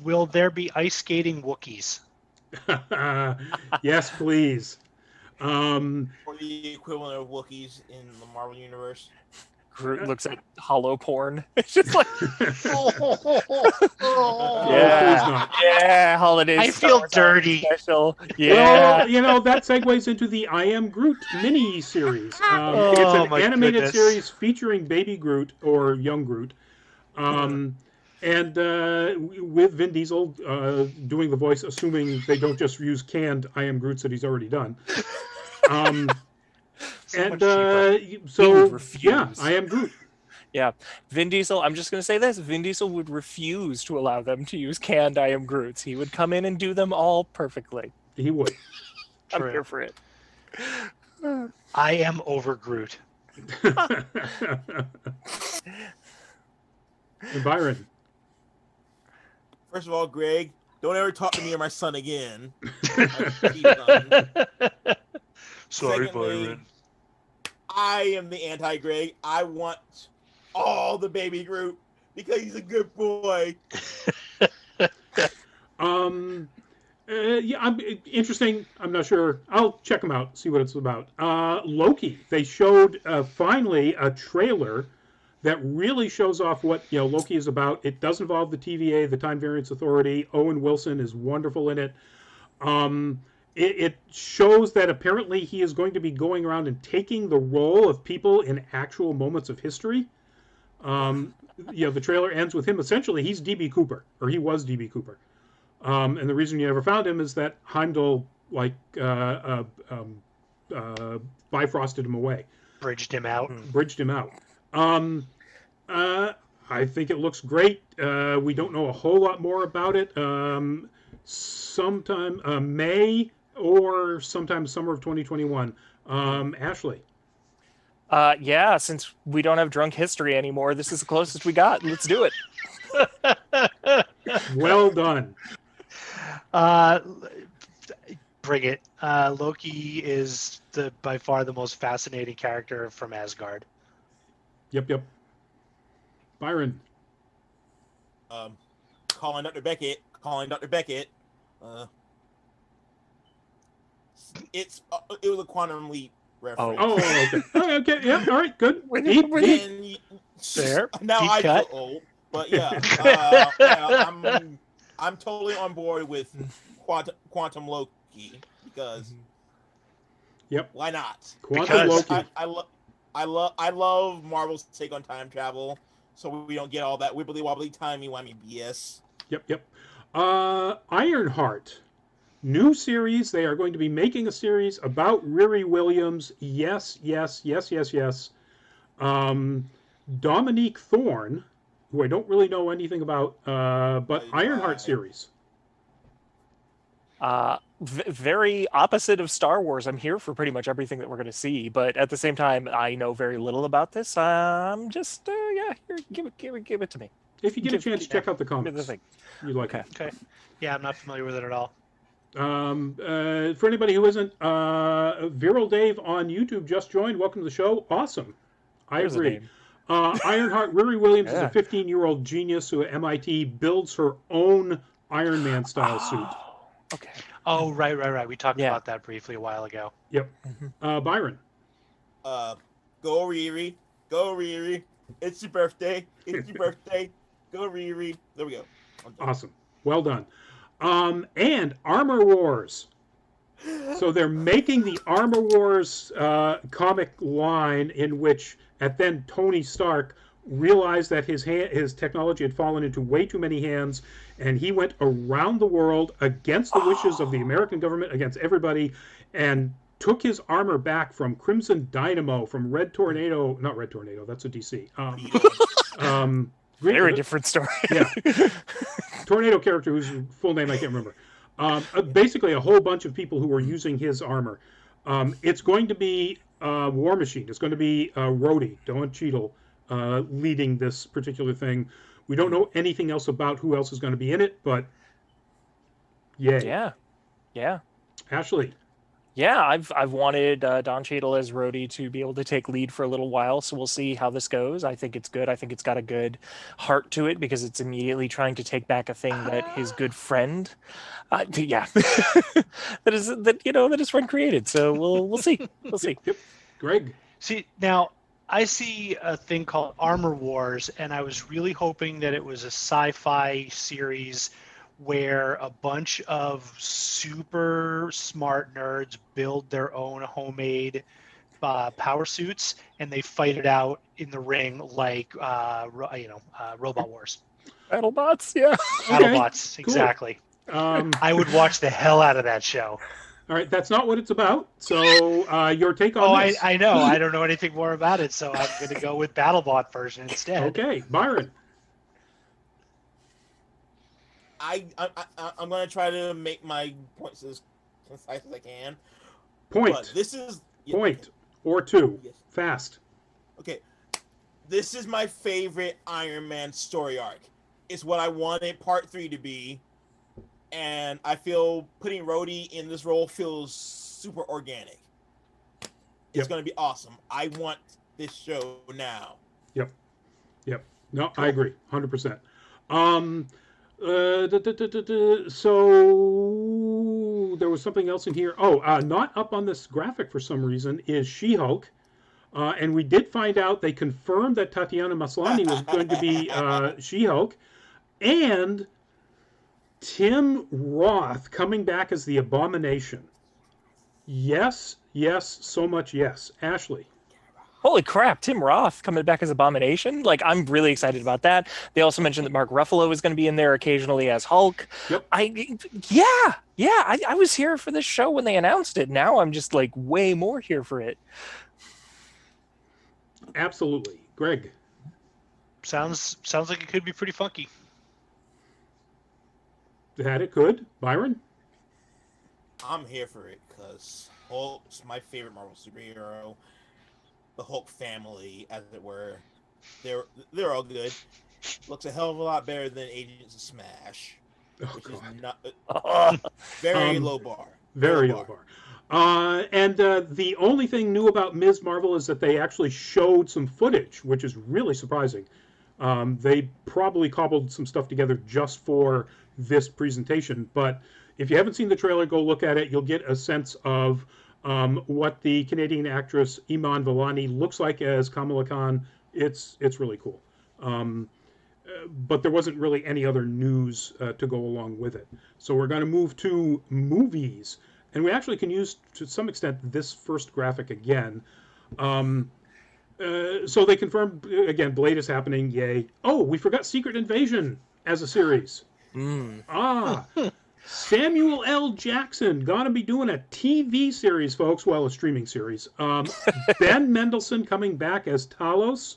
Will there be ice skating Wookiees? Yes, please. Or the equivalent of Wookiees in the Marvel Universe. Groot looks at hollow porn. It's just like, yeah, holidays. I feel dirty. Special. Yeah. Well, that segues into the I Am Groot mini series. It's an animated series featuring Baby Groot or Young Groot, and with Vin Diesel doing the voice, assuming they don't just use canned I Am Groots that he's already done. Yeah, I Am Groot. Yeah, Vin Diesel, I'm just going to say this. Vin Diesel would refuse to allow them to use canned I Am Groots. He would come in and do them all perfectly. He would. I'm here for it. I am over Groot. Byron. First of all, Greg, don't ever talk to me or my son again. Sorry, Secondly, Byron. I am the anti-Greg. I want all the Baby Groot because he's a good boy. Yeah, interesting. I'm not sure. I'll check them out, see what it's about. Loki. They showed finally a trailer that really shows off what Loki is about. It does involve the TVA, the Time Variance Authority. Owen Wilson is wonderful in it. It shows that apparently he is going to be going around and taking the role of people in actual moments of history. The trailer ends with him essentially. He's DB Cooper, or he was DB Cooper. And the reason you never found him is that Heimdall bifrosted him away. Bridged him out. I think it looks great. We don't know a whole lot more about it. Sometime May or sometime summer of 2021. Ashley. Yeah, since we don't have drunk history anymore, this is the closest we got. Let's do it. Well done. Bring it. Loki is by far the most fascinating character from Asgard. Yep. Byron. Calling Dr. Beckett. It was a Quantum Leap reference. Oh, okay. Okay, yeah, all right, good. Fair. Now Deep I cut. feel old, but yeah, I'm totally on board with Quantum Loki because why not? Quantum Loki. I love Marvel's take on time travel, so we don't get all that wibbly wobbly timey wimey BS. Yep. Ironheart. New series. They are going to be making a series about Riri Williams. Yes. Dominique Thorne, who I don't really know anything about, but Ironheart series. Very opposite of Star Wars. I'm here for pretty much everything that we're going to see, but at the same time, I know very little about this. I'm just, here, give it to me. If you get a chance, check out the comics. You like it. Okay. Yeah, I'm not familiar with it at all. For anybody who isn't, Viral Dave on YouTube just joined. Welcome to the show. Awesome. I agree. Ironheart, Riri Williams is a 15-year-old genius who at MIT builds her own Iron Man style suit. Okay. Oh, right. We talked about that briefly a while ago. Yep. Byron. Go Riri. It's your birthday. Go Riri. There we go. Awesome. Well done. And Armor Wars. So they're making the Armor Wars comic line in which then Tony Stark realized that his technology had fallen into way too many hands, and he went around the world against the wishes of the American government, against everybody, and took his armor back from Crimson Dynamo, from not Red Tornado, that's a DC. Very different story. Yeah. Tornado character whose full name I can't remember. Basically a whole bunch of people who were using his armor. It's going to be War Machine. It's going to be Rhodey, Don Cheadle, leading this particular thing. We don't know anything else about who else is going to be in it, but yay. Yeah. Ashley. Yeah, I've wanted Don Cheadle as Rhodey to be able to take lead for a little while, so we'll see how this goes. I think it's good. I think it's got a good heart to it because it's immediately trying to take back a thing that his good friend, that his friend created. So we'll see. We'll see. Yep. Greg. See, now I see a thing called Armor Wars, and I was really hoping that it was a sci-fi series where a bunch of super smart nerds build their own homemade power suits, and they fight it out in the ring like Robot Wars. BattleBots, yeah. BattleBots, cool. Exactly. I would watch the hell out of that show. All right, that's not what it's about. So your take on this? I know. I don't know anything more about it, so I'm going to go with BattleBot version instead. Okay, Byron. I'm going to try to make my points as concise as I can. Point. But this is... Point. Or two. Yes. Fast. Okay. This is my favorite Iron Man story arc. It's what I wanted Part 3 to be. And I feel putting Rhodey in this role feels super organic. It's going to be awesome. I want this show now. Yep. No, cool. I agree. 100%. So there was something else in here. Not up on this graphic for some reason is She-Hulk. And we did find out, they confirmed that Tatiana Maslany was going to be She-Hulk, and Tim Roth coming back as the Abomination. Yes, yes, so much yes. Ashley. Holy crap, Tim Roth coming back as Abomination. Like, I'm really excited about that. They also mentioned that Mark Ruffalo is going to be in there occasionally as Hulk. Yep. I was here for this show when they announced it. Now I'm just like way more here for it. Absolutely. Greg. Sounds like it could be pretty funky. That it could. Byron? I'm here for it because Hulk's my favorite Marvel superhero. The Hulk family, as it were, they're all good. Looks a hell of a lot better than Agents of Smash, which is not very low bar. Very low bar. And the only thing new about Ms. Marvel is that they actually showed some footage, which is really surprising. They probably cobbled some stuff together just for this presentation, but if you haven't seen the trailer, go look at it. You'll get a sense of what the Canadian actress Iman Vellani looks like as Kamala Khan. It's really cool. But there wasn't really any other news to go along with it. So we're going to move to movies. And we actually can use, to some extent, this first graphic again. So they confirmed, again, Blade is happening, yay. Oh, we forgot Secret Invasion as a series. Samuel L. Jackson gonna be doing a TV series, folks. Well, a streaming series. Ben Mendelsohn coming back as Talos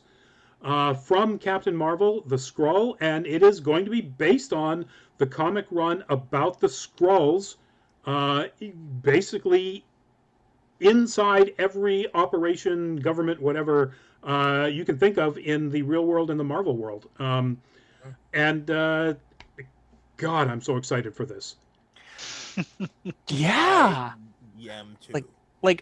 from Captain Marvel, the Skrull, and it is going to be based on the comic run about the Skrulls, basically inside every operation, government, whatever you can think of in the real world and the Marvel world. God, I'm so excited for this. Yeah. Yeah, too.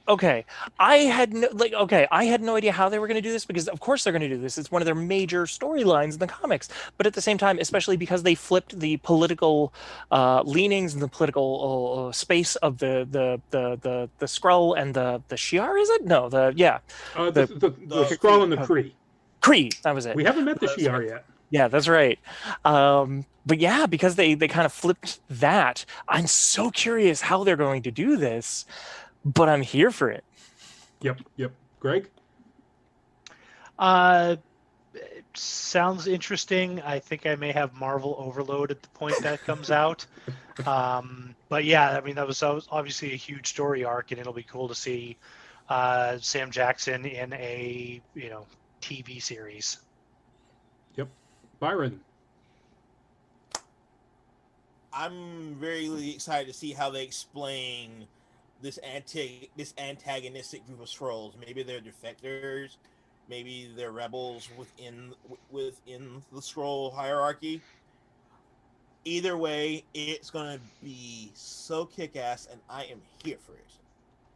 Okay, I had no idea how they were going to do this, because of course they're going to do this. It's one of their major storylines in the comics. But at the same time, especially because they flipped the political leanings and the political space of the Skrull and the Shi'ar, is it? No, the Skrull and the Kree. Kree, that was it. We haven't met the Shi'ar yet. Yeah, that's right. But yeah, because they kind of flipped that, I'm so curious how they're going to do this, but I'm here for it. Yep. Greg? Sounds interesting. I think I may have Marvel overload at the point that comes out. But yeah, I mean, that was obviously a huge story arc, and it'll be cool to see Sam Jackson in a TV series. Yep. Byron? I'm very excited to see how they explain this antagonistic group of Skrulls. Maybe they're defectors, maybe they're rebels within the Skrull hierarchy. Either way, it's gonna be so kick-ass, and I am here for it.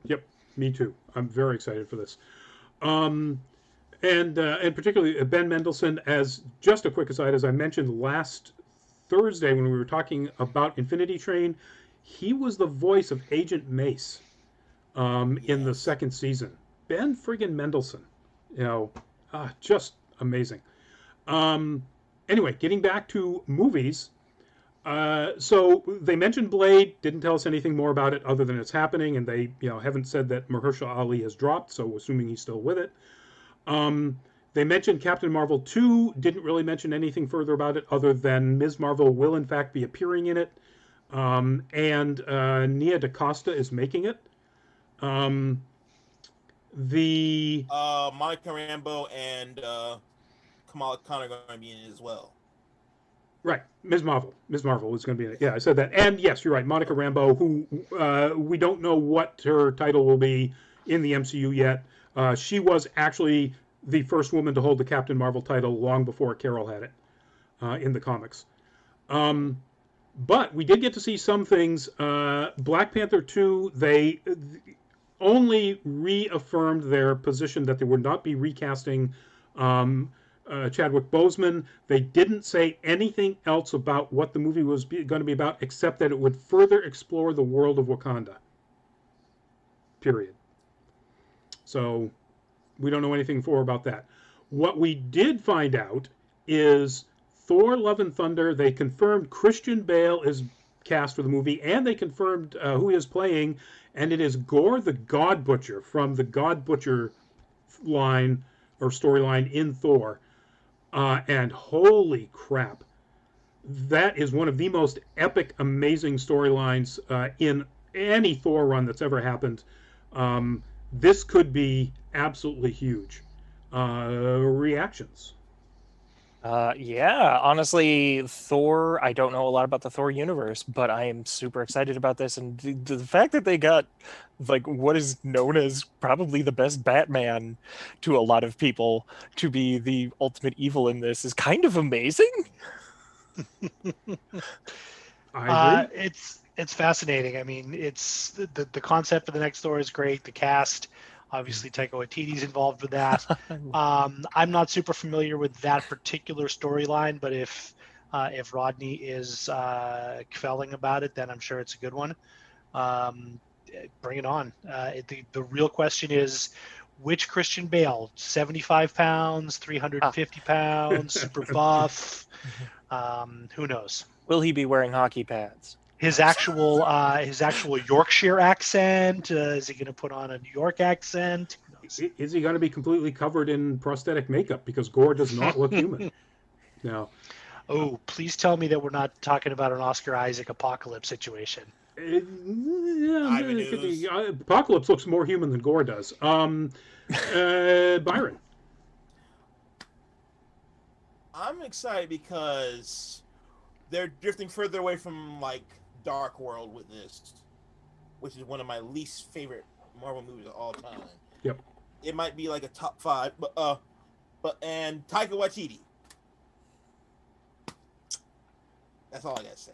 Yep, me too. I'm very excited for this. And particularly Ben Mendelsohn, as just a quick aside, as I mentioned last Thursday when we were talking about Infinity Train, he was the voice of Agent Mace in the second season. Ben friggin' Mendelsohn, just amazing. Anyway, getting back to movies. So they mentioned Blade, didn't tell us anything more about it other than it's happening, and they haven't said that Mahershala Ali has dropped, so assuming he's still with it. They mentioned Captain Marvel 2, didn't really mention anything further about it other than Ms. Marvel will in fact be appearing in it, and Nia DaCosta is making it. The Monica Rambeau and Kamala Khan are going to be in it as well. Right, Ms. Marvel is going to be in it. Yeah, I said that. And yes, you're right, Monica Rambeau, who we don't know what her title will be in the MCU yet. She was actually the first woman to hold the Captain Marvel title long before Carol had it in the comics. But we did get to see some things. Black Panther 2, they only reaffirmed their position that they would not be recasting Chadwick Boseman. They didn't say anything else about what the movie was going to be about, except that it would further explore the world of Wakanda. Period. So We don't know anything for about that. What we did find out is Thor: Love and Thunder. They confirmed Christian Bale is cast for the movie, and they confirmed who he is playing, and it is Gore the God Butcher from the God Butcher line or storyline in Thor. And holy crap, that is one of the most epic, amazing storylines in any Thor run that's ever happened. This could be absolutely huge. Reactions? Yeah, honestly, Thor, I don't know a lot about the Thor universe, but I am super excited about this. And the fact that they got like what is known as probably the best Batman to a lot of people to be the ultimate evil in this is kind of amazing. I agree. It's fascinating. I mean, it's the concept for the next Thor is great. The cast, obviously, Taika Waititi's involved with that. I'm not super familiar with that particular storyline, but if Rodney is quelling about it, then I'm sure it's a good one. Bring it on. The real question is, which Christian Bale? 75 pounds, 350 pounds, super buff. Who knows? Will he be wearing hockey pads? His actual Yorkshire accent. Is he going to put on a New York accent? Who knows? Is he going to be completely covered in prosthetic makeup? Because Gore does not look human. No. Oh, please tell me that we're not talking about an Oscar Isaac apocalypse situation. Apocalypse looks more human than Gore does. Byron. I'm excited because they're drifting further away from like Dark World with this, which is one of my least favorite Marvel movies of all time. Yep. It might be like a top 5, but Taika Waititi. That's all I gotta say.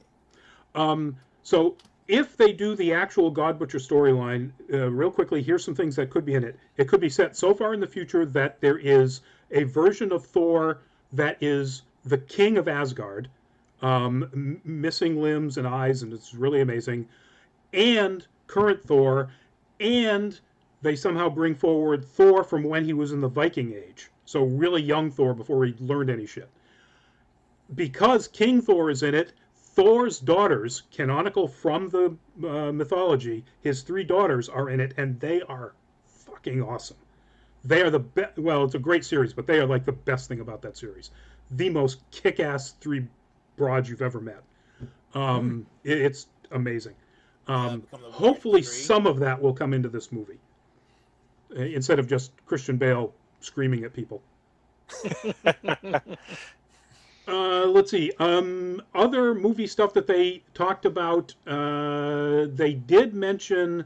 So if they do the actual God Butcher storyline, real quickly, here's some things that could be in it. It could be set so far in the future that there is a version of Thor that is the king of Asgard, missing limbs and eyes, and it's really amazing, and current Thor, and they somehow bring forward Thor from when he was in the Viking Age. So really young Thor before he learned any shit. Because King Thor is in it, Thor's daughters, canonical from the mythology, his 3 daughters are in it, and they are fucking awesome. They are the best. Well, it's a great series, but they are like the best thing about that series. The most kick-ass 3 broads you've ever met. It's amazing. Hopefully some of that will come into this movie instead of just Christian Bale screaming at people. Let's see. Other movie stuff that they talked about. They did mention.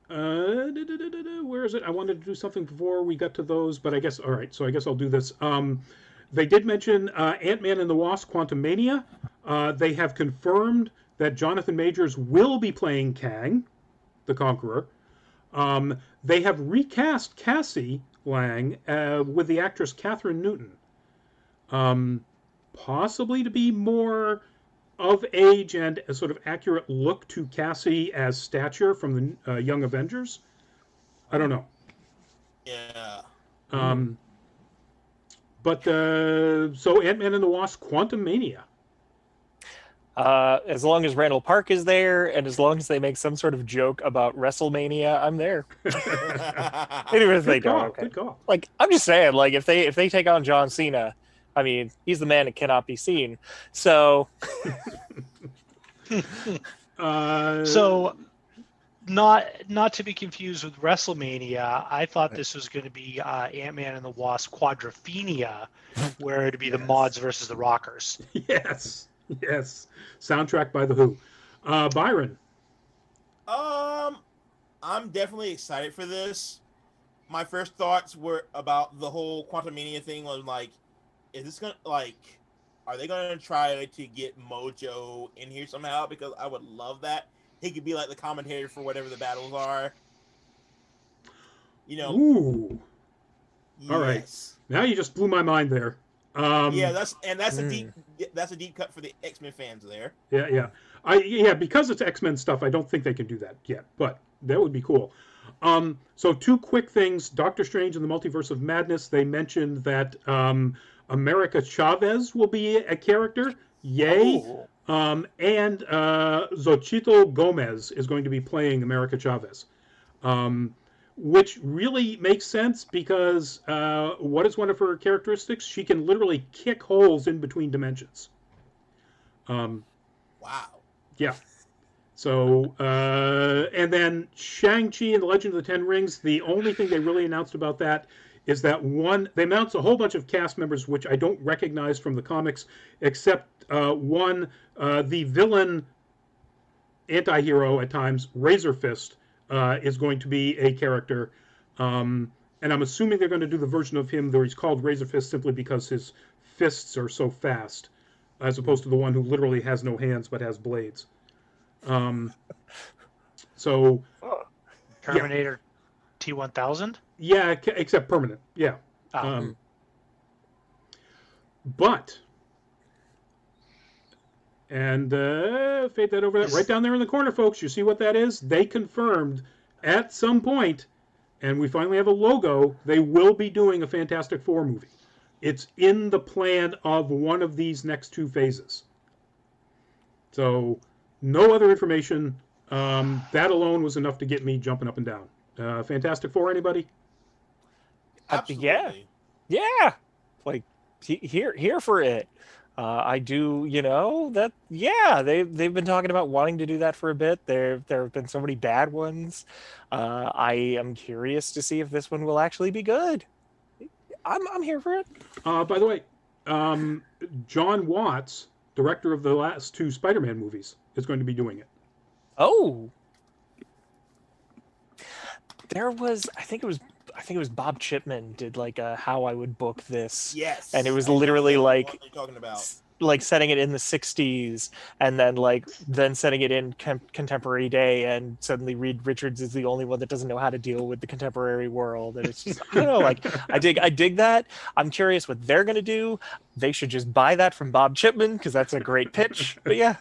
Where is it? I wanted to do something before we got to those, but I guess all right. So I guess I'll do this. They did mention Ant-Man and the Wasp: Quantumania. They have confirmed that Jonathan Majors will be playing Kang, the Conqueror. They have recast Cassie Lang with the actress Catherine Newton. Possibly to be more of age and a sort of accurate look to Cassie as Stature from the Young Avengers. I don't know. Yeah. But so Ant-Man and the Wasp: Quantumania. As long as Randall Park is there, and as long as they make some sort of joke about WrestleMania, I'm there. Even if they don't, okay. Good call. Like, I'm just saying, like, if they take on John Cena, I mean, he's the man that cannot be seen. So, So, not to be confused with WrestleMania, I thought this was going to be Ant-Man and the Wasp: Quadrophenia, where it'd be the Mods versus the Rockers. Yes. Soundtrack by The Who. Byron. I'm definitely excited for this. My first thoughts were about the whole Quantumania thing was like, is this gonna are they gonna try to get Mojo in here somehow? Because I would love that. He could be like the commentator for whatever the battles are. You know. Ooh. Yes. All right. Now you just blew my mind there. Yeah, that's a deep cut for the X-Men fans there. Yeah. Because it's X-Men stuff, I don't think they can do that yet, but that would be cool. So two quick things. Doctor Strange and the Multiverse of Madness, they mentioned that America Chavez will be a character. Yay. Oh. And Xochitl Gomez is going to be playing America Chavez. Which really makes sense because what is one of her characteristics? She can literally kick holes in between dimensions. Wow. Yeah. So, and then Shang-Chi and the Legend of the Ten Rings, the only thing they really announced about that is that they announced a whole bunch of cast members, which I don't recognize from the comics, except one, the villain anti-hero at times, Razor Fist, is going to be a character. And I'm assuming they're going to do the version of him where he's called Razor Fist simply because his fists are so fast, as opposed to the one who literally has no hands but has blades. So Terminator T-1000? yeah, except permanent. Yeah. Oh. But and fade that over that right down there in the corner, folks. You see what that is? They confirmed at some point, and we finally have a logo. They will be doing a Fantastic Four movie. It's in the plan of one of these next two phases. So no other information. That alone was enough to get me jumping up and down. Fantastic Four, anybody? Absolutely. Yeah. Like here for it. I do, that. Yeah, they've been talking about wanting to do that for a bit. There have been so many bad ones. I am curious to see if this one will actually be good. I'm here for it. By the way, John Watts, director of the last two Spider-Man movies, is going to be doing it. Oh, there was. I think it was Bob Chipman did like a how I would book this. Yes. And it was I know literally what like you're talking about. like setting it in the 60s and then setting it in contemporary day, and suddenly Reed Richards is the only one that doesn't know how to deal with the contemporary world. And it's just, I don't know, like I dig that. I'm curious what they're going to do. They should just buy that from Bob Chipman because that's a great pitch. But yeah.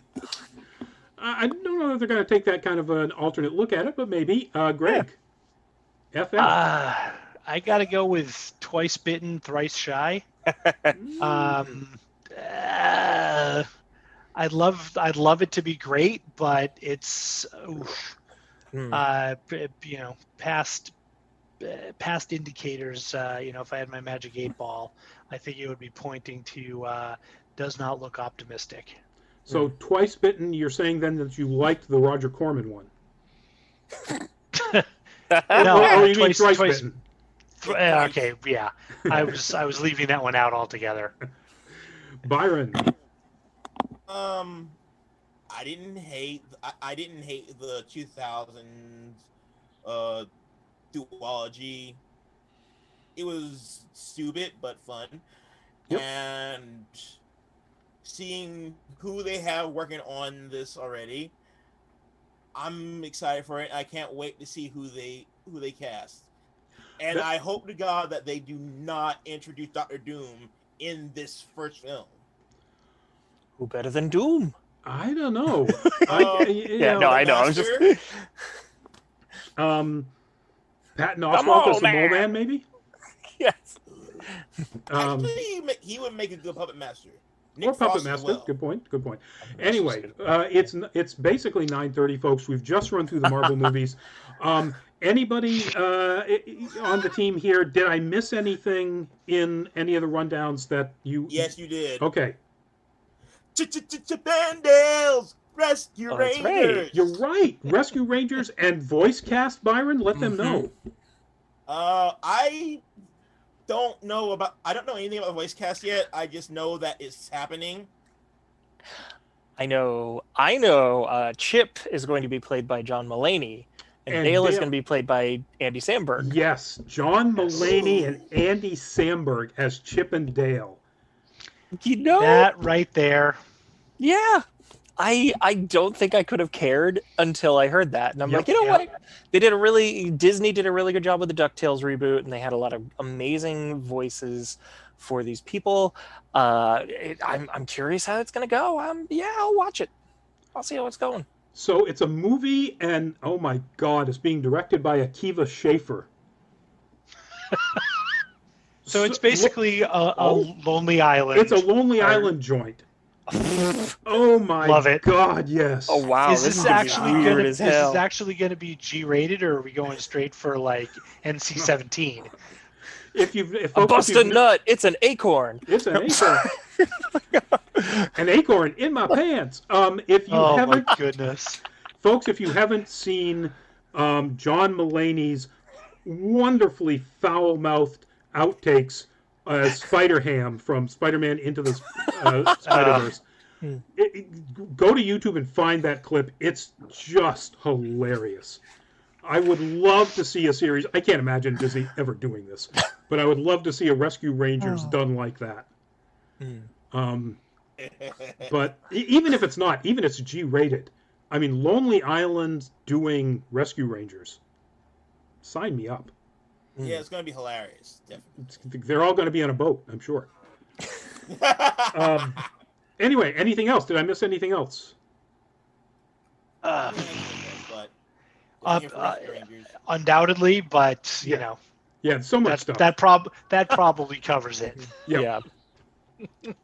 I don't know if they're going to take that kind of an alternate look at it, but maybe. Greg, FF. I got to go with Twice Bitten, Thrice Shy. I'd love it to be great, but it's past indicators. If I had my magic 8-ball, I think it would be pointing to does not look optimistic. So Twice Bitten, you're saying then that you liked the Roger Corman one? No, you mean Thrice Bitten? Okay, yeah. I was leaving that one out altogether. Byron. I didn't hate the 2000s duology. It was stupid but fun. Yep. And seeing who they have working on this already, I'm excited for it. I can't wait to see who they cast. And I hope to God that they do not introduce Doctor Doom in this first film. Who better than Doom? I don't know. I know. I'm just Patton Oswalt as the Mole Man, maybe? Yes. Actually, he would make a good puppet master. Nick Or Puppet Frost as Master. well. Good point. Anyway, it's basically 9:30, folks. We've just run through the Marvel movies. Anybody on the team here, did I miss anything in any of the rundowns that you... Yes, you did. Okay. Bandales! Rescue that's Rangers! right. You're right. Rescue Rangers and voice cast, Byron? Let them know. I don't know anything about the voice cast yet. I just know that it's happening. I know. Chip is going to be played by John Mulaney, and Dale is going to be played by Andy Samberg. Yes, John Mulaney and Andy Samberg as Chip and Dale. That right there. Yeah. I don't think I could have cared until I heard that. And I'm like, what? Disney did a really good job with the DuckTales reboot, and they had a lot of amazing voices for these people. I'm curious how it's going to go. I'll watch it. I'll see how it's going. So it's a movie, and oh my God, it's being directed by Akiva Schaffer. So it's basically a Lonely Island. It's a Lonely Island joint. Oh my Love it. God, yes. Oh wow, Is this actually weird gonna as hell. gonna be G-rated, or are we going straight for like NC-17? If A busted nut, it's an acorn. It's an acorn. An acorn in my pants. If you haven't, my goodness, folks, if you haven't seen John Mulaney's wonderfully foul-mouthed outtakes as Spider-Ham from Spider-Man Into the Spider-Verse, go to YouTube and find that clip. It's just hilarious. I would love to see a series. I can't imagine Disney ever doing this, but I would love to see a Rescue Rangers done like that. But even if it's not, even if it's G-rated, I mean, Lonely Island doing Rescue Rangers, sign me up. Yeah, it's going to be hilarious. Definitely. They're all going to be on a boat, I'm sure. Anyway, anything else? Did I miss anything else? Undoubtedly, but you know, yeah, so much stuff. That probably covers it. Yeah.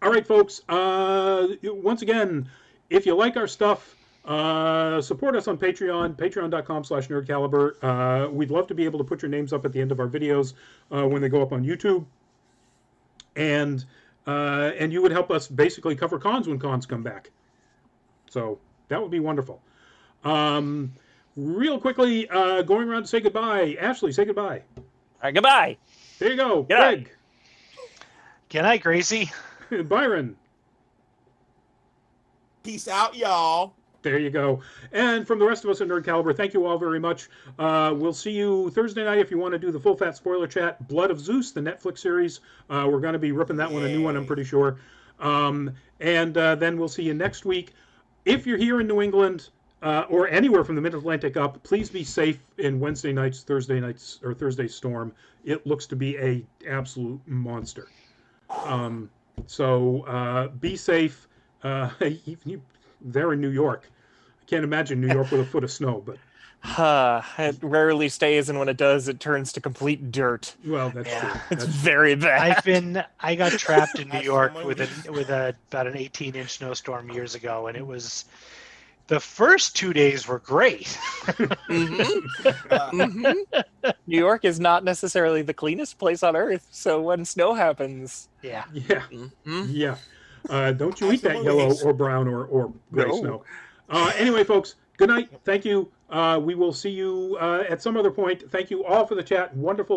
All right, folks. Once again, if you like our stuff, support us on Patreon, patreon.com/nerdcaliber. We'd love to be able to put your names up at the end of our videos when they go up on YouTube. And you would help us basically cover cons when cons come back. So that would be wonderful. Real quickly, going around to say goodbye. Ashley, say goodbye. All right, goodbye. There you go. Good Greg. Good night, Gracie. Byron. Peace out, y'all. There you go. And from the rest of us at Nerd Caliber, thank you all very much. We'll see you Thursday night if you want to do the full fat spoiler chat. Blood of Zeus, the Netflix series. We're going to be ripping that one a new one, I'm pretty sure. And then we'll see you next week. If you're here in New England or anywhere from the Mid-Atlantic up, please be safe in Wednesday nights, or Thursday storm. It looks to be a absolute monster. So be safe. They're in New York. I can't imagine New York with a foot of snow, but it rarely stays, and when it does, it turns to complete dirt. Well, that's true. It's very bad. I got trapped in New York with about an 18-inch snowstorm years ago, and it was the first 2 days were great. New York is not necessarily the cleanest place on earth, so when snow happens, yeah. Don't you eat that yellow or brown or gray snow. Anyway, folks, good night. Thank you. We will see you at some other point. Thank you all for the chat. Wonderful.